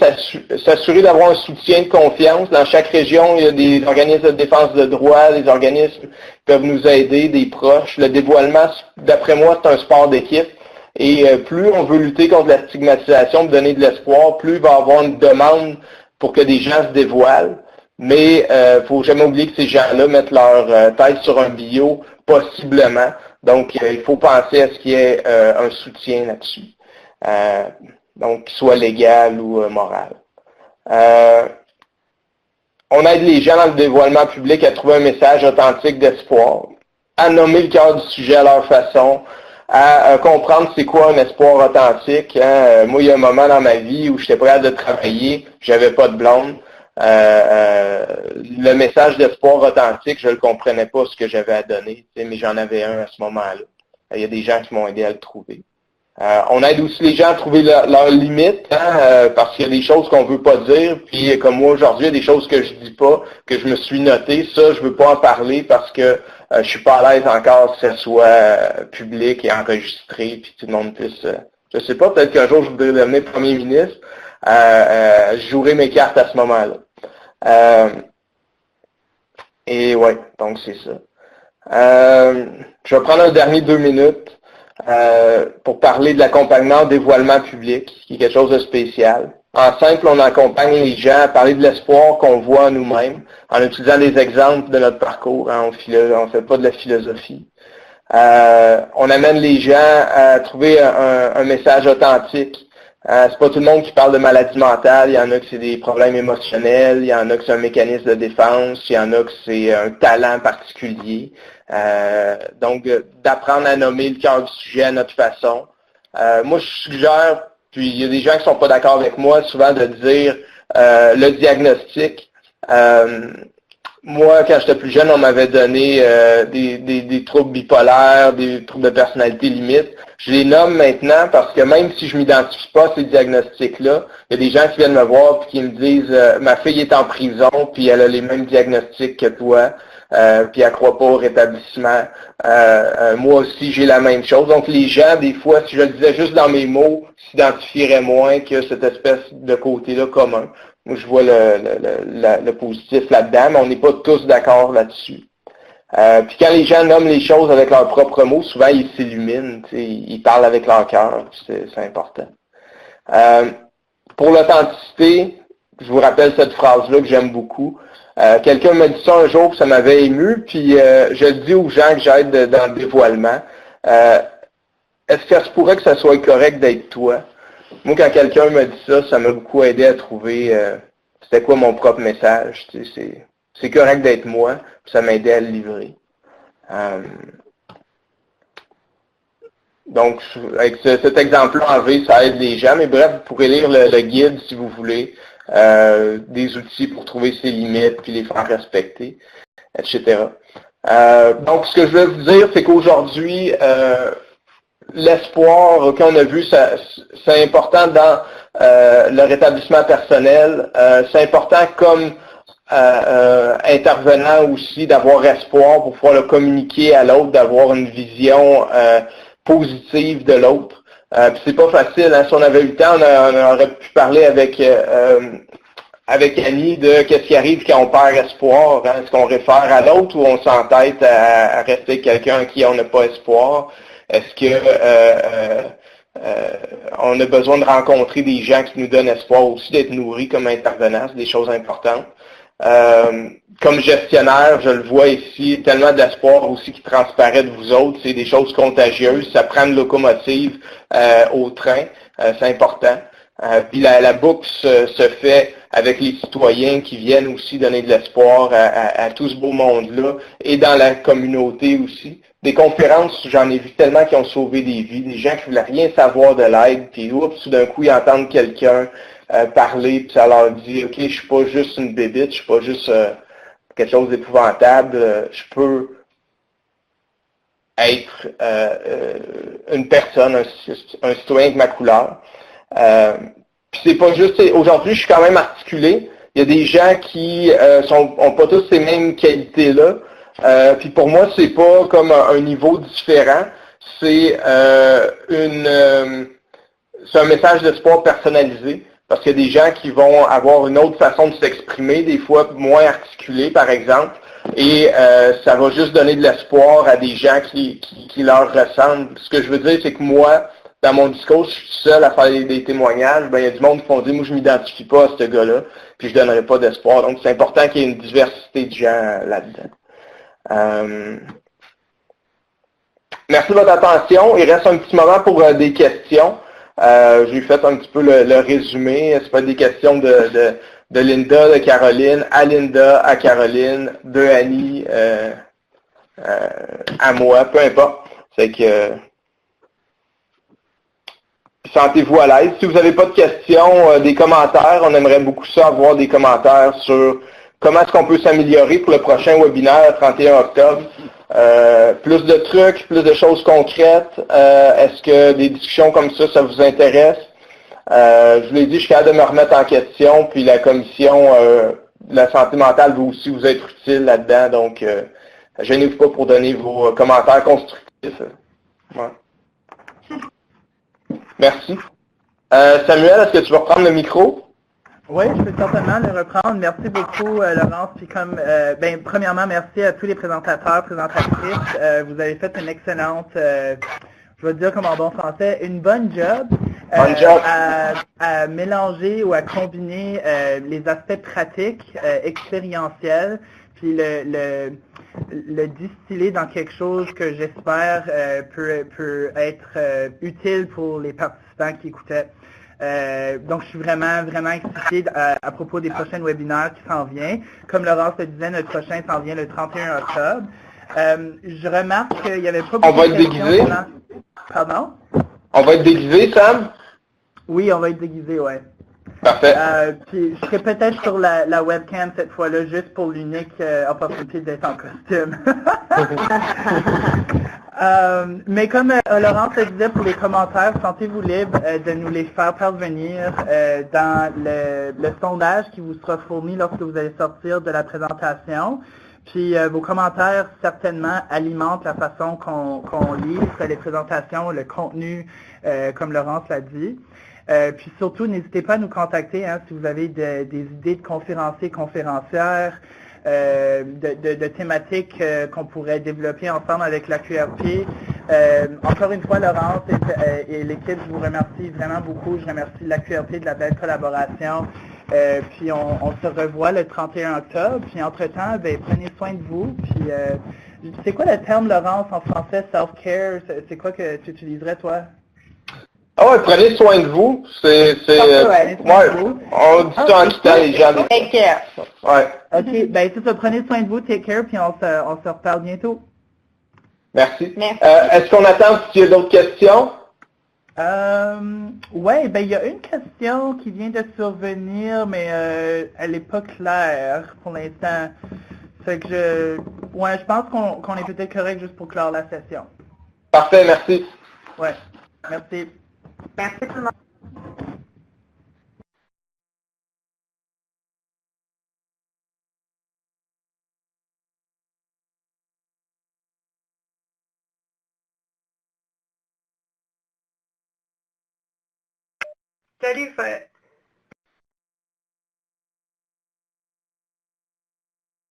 Speaker 2: s'assurer d'avoir un soutien de confiance. Dans chaque région, il y a des organismes de défense de droits, des organismes qui peuvent nous aider, des proches. Le dévoilement, d'après moi, c'est un sport d'équipe. Et plus on veut lutter contre la stigmatisation, donner de l'espoir, plus il va y avoir une demande pour que des gens se dévoilent. Mais il ne faut jamais oublier que ces gens-là mettent leur tête sur un bio, possiblement. Donc, il faut penser à ce qu'il y ait un soutien là-dessus. Donc, qu'il soit légal ou moral. On aide les gens dans le dévoilement public à trouver un message authentique d'espoir, à nommer le cœur du sujet à leur façon, à comprendre c'est quoi un espoir authentique. Hein. Moi, il y a un moment dans ma vie où j'étais prêt de travailler, j'avais pas de blonde. Le message d'espoir authentique, je ne le comprenais pas ce que j'avais à donner, mais j'en avais un à ce moment-là. Il y a des gens qui m'ont aidé à le trouver. On aide aussi les gens à trouver leurs limites, hein, parce qu'il y a des choses qu'on veut pas dire, puis comme moi aujourd'hui, il y a des choses que je dis pas, que je me suis noté, ça je veux pas en parler parce que je suis pas à l'aise encore que ce soit public et enregistré, puis tout le monde puisse, je sais pas, peut-être qu'un jour je voudrais devenir premier ministre, je jouerai mes cartes à ce moment-là. Et ouais, donc c'est ça. Je vais prendre un dernier 2 minutes. Pour parler de l'accompagnement au dévoilement public, qui est quelque chose de spécial. En simple, on accompagne les gens à parler de l'espoir qu'on voit en nous-mêmes, en utilisant des exemples de notre parcours. Hein, on ne fait pas de la philosophie. On amène les gens à trouver un message authentique. C'est pas tout le monde qui parle de maladie mentale. Il y en a que c'est des problèmes émotionnels, il y en a que c'est un mécanisme de défense, il y en a que c'est un talent particulier. Donc, d'apprendre à nommer le cœur du sujet à notre façon. Moi, je suggère, puis il y a des gens qui sont pas d'accord avec moi, souvent de dire le diagnostic. Moi, quand j'étais plus jeune, on m'avait donné des troubles bipolaires, des troubles de personnalité limite. Je les nomme maintenant parce que même si je m'identifie pas à ces diagnostics-là, il y a des gens qui viennent me voir et qui me disent ma fille est en prison, puis elle a les mêmes diagnostics que toi, puis elle croit pas au rétablissement. Moi aussi, j'ai la même chose. Donc les gens, des fois, si je le disais juste dans mes mots, s'identifieraient moins que cette espèce de côté-là commun. Moi, je vois le positif là-dedans, mais on n'est pas tous d'accord là-dessus. Puis quand les gens nomment les choses avec leurs propres mots, souvent ils s'illuminent, ils parlent avec leur cœur, c'est important. Pour l'authenticité, je vous rappelle cette phrase-là que j'aime beaucoup. Quelqu'un m'a dit ça un jour, puis ça m'avait ému, puis je le dis aux gens que j'aide dans le dévoilement. Est-ce que ça se pourrait que ça soit correct d'être toi? Moi, quand quelqu'un m'a dit ça, ça m'a beaucoup aidé à trouver c'était quoi mon propre message. C'est correct d'être moi, puis ça m'a aidé à le livrer. Donc, avec cet exemple-là en V, ça aide les gens, mais bref, vous pourrez lire le guide si vous voulez, des outils pour trouver ses limites, puis les faire respecter, etc. Donc, ce que je veux vous dire, c'est qu'aujourd'hui, l'espoir qu'on a vu, c'est important dans le rétablissement personnel. C'est important comme intervenant aussi d'avoir espoir pour pouvoir le communiquer à l'autre, d'avoir une vision positive de l'autre. Puis c'est pas facile, hein. Si on avait eu le temps, on aurait pu parler avec Annie de qu'est-ce qui arrive quand on perd espoir. Hein? Est-ce qu'on réfère à l'autre ou on s'entête à rester quelqu'un à qui on n'a pas espoir? Est-ce que on a besoin de rencontrer des gens qui nous donnent espoir aussi, d'être nourris comme intervenants, c'est des choses importantes. Comme gestionnaire, je le vois ici, tellement d'espoir aussi qui transparaît de vous autres, c'est des choses contagieuses, ça prend une locomotive au train, c'est important. Puis la boucle se fait avec les citoyens qui viennent aussi donner de l'espoir à tout ce beau monde-là et dans la communauté aussi. Des conférences, j'en ai vu tellement qui ont sauvé des vies, des gens qui voulaient rien savoir de l'aide, puis oups, tout d'un coup, ils entendent quelqu'un parler, puis ça leur dit, OK, je suis pas juste une bébite, je suis pas juste quelque chose d'épouvantable, je peux être une personne, un citoyen avec ma couleur. Puis c'est pas juste, aujourd'hui, je suis quand même articulé. Il y a des gens qui ont pas tous ces mêmes qualités-là. Puis pour moi, c'est pas comme un niveau différent. C'est c'est un message d'espoir personnalisé. Parce qu'il y a des gens qui vont avoir une autre façon de s'exprimer, des fois moins articulée, par exemple. Et ça va juste donner de l'espoir à des gens qui leur ressemblent. Ce que je veux dire, c'est que moi, dans mon discours, je suis seul à faire des témoignages. Ben, il y a du monde qui vont dire, moi, je m'identifie pas à ce gars-là, puis je donnerai pas d'espoir. Donc, c'est important qu'il y ait une diversité de gens là-dedans. Merci de votre attention. Il reste un petit moment pour des questions. J'ai fait un petit peu le résumé. C'est pas des questions de Linda, de Caroline, à Linda, à Caroline, de Annie, à moi, peu importe. C'est que sentez-vous à l'aise. Si vous n'avez pas de questions, des commentaires, on aimerait beaucoup ça, avoir des commentaires sur comment est-ce qu'on peut s'améliorer pour le prochain webinaire le 31 octobre. Plus de trucs, plus de choses concrètes. Est-ce que des discussions comme ça vous intéresse? Je vous l'ai dit, je suis capable de me remettre en question, puis la commission de la santé mentale va aussi vous être utile là-dedans, donc gênez-vous pas pour donner vos commentaires constructifs. Ouais. Merci. Samuel, est-ce que tu vas reprendre le micro?
Speaker 1: Oui, je peux certainement le reprendre. Merci beaucoup, Laurence. Puis premièrement, merci à tous les présentateurs, présentatrices. Vous avez fait une excellente, je vais dire comme en bon français, une bonne job, à mélanger ou à combiner les aspects pratiques, expérientiels, puis le distiller dans quelque chose que j'espère peut être utile pour les participants qui écoutaient. Donc, je suis vraiment excitée à propos des prochains webinaires qui s'en viennent. Comme Laurence le disait, notre prochain s'en vient le 31 octobre. Je remarque qu'il n'y avait pas beaucoup
Speaker 2: de questions. On va être déguisé.
Speaker 1: Pardon?
Speaker 2: On va être déguisé, Sam?
Speaker 1: Oui, on va être déguisé, ouais.
Speaker 2: Parfait.
Speaker 1: Puis je serai peut-être sur la webcam cette fois-là, juste pour l'unique opportunité d'être en costume. Mais comme Laurence le disait pour les commentaires, sentez-vous libre de nous les faire parvenir dans le sondage qui vous sera fourni lorsque vous allez sortir de la présentation. Puis vos commentaires certainement alimentent la façon qu'on livre les présentations, le contenu, comme Laurence l'a dit. Puis surtout, n'hésitez pas à nous contacter si vous avez des idées de conférenciers, conférencières, de thématiques qu'on pourrait développer ensemble avec la QRP. Encore une fois, Laurence et l'équipe, je vous remercie vraiment beaucoup. Je remercie la QRP de la belle collaboration. Puis on se revoit le 31 octobre. Puis entre-temps, prenez soin de vous. Puis c'est quoi le terme, Laurence, en français, self-care? C'est quoi que tu utiliserais, toi?
Speaker 2: Ah ouais, prenez soin de vous. On dit ça en quittant les gens.
Speaker 3: Take care.
Speaker 2: Ouais.
Speaker 1: OK, c'est ça, prenez soin de vous, take care, puis on se reparle bientôt.
Speaker 2: Merci.
Speaker 3: Merci.
Speaker 2: Est-ce qu'on attend s'il y a d'autres questions?
Speaker 1: Ouais, il y a une question qui vient de survenir, mais elle n'est pas claire pour l'instant. Fait que je pense qu'on est peut-être correct juste pour clore la session.
Speaker 2: Parfait, merci.
Speaker 1: Ouais, merci.
Speaker 3: Merci tout le monde.
Speaker 4: Salut,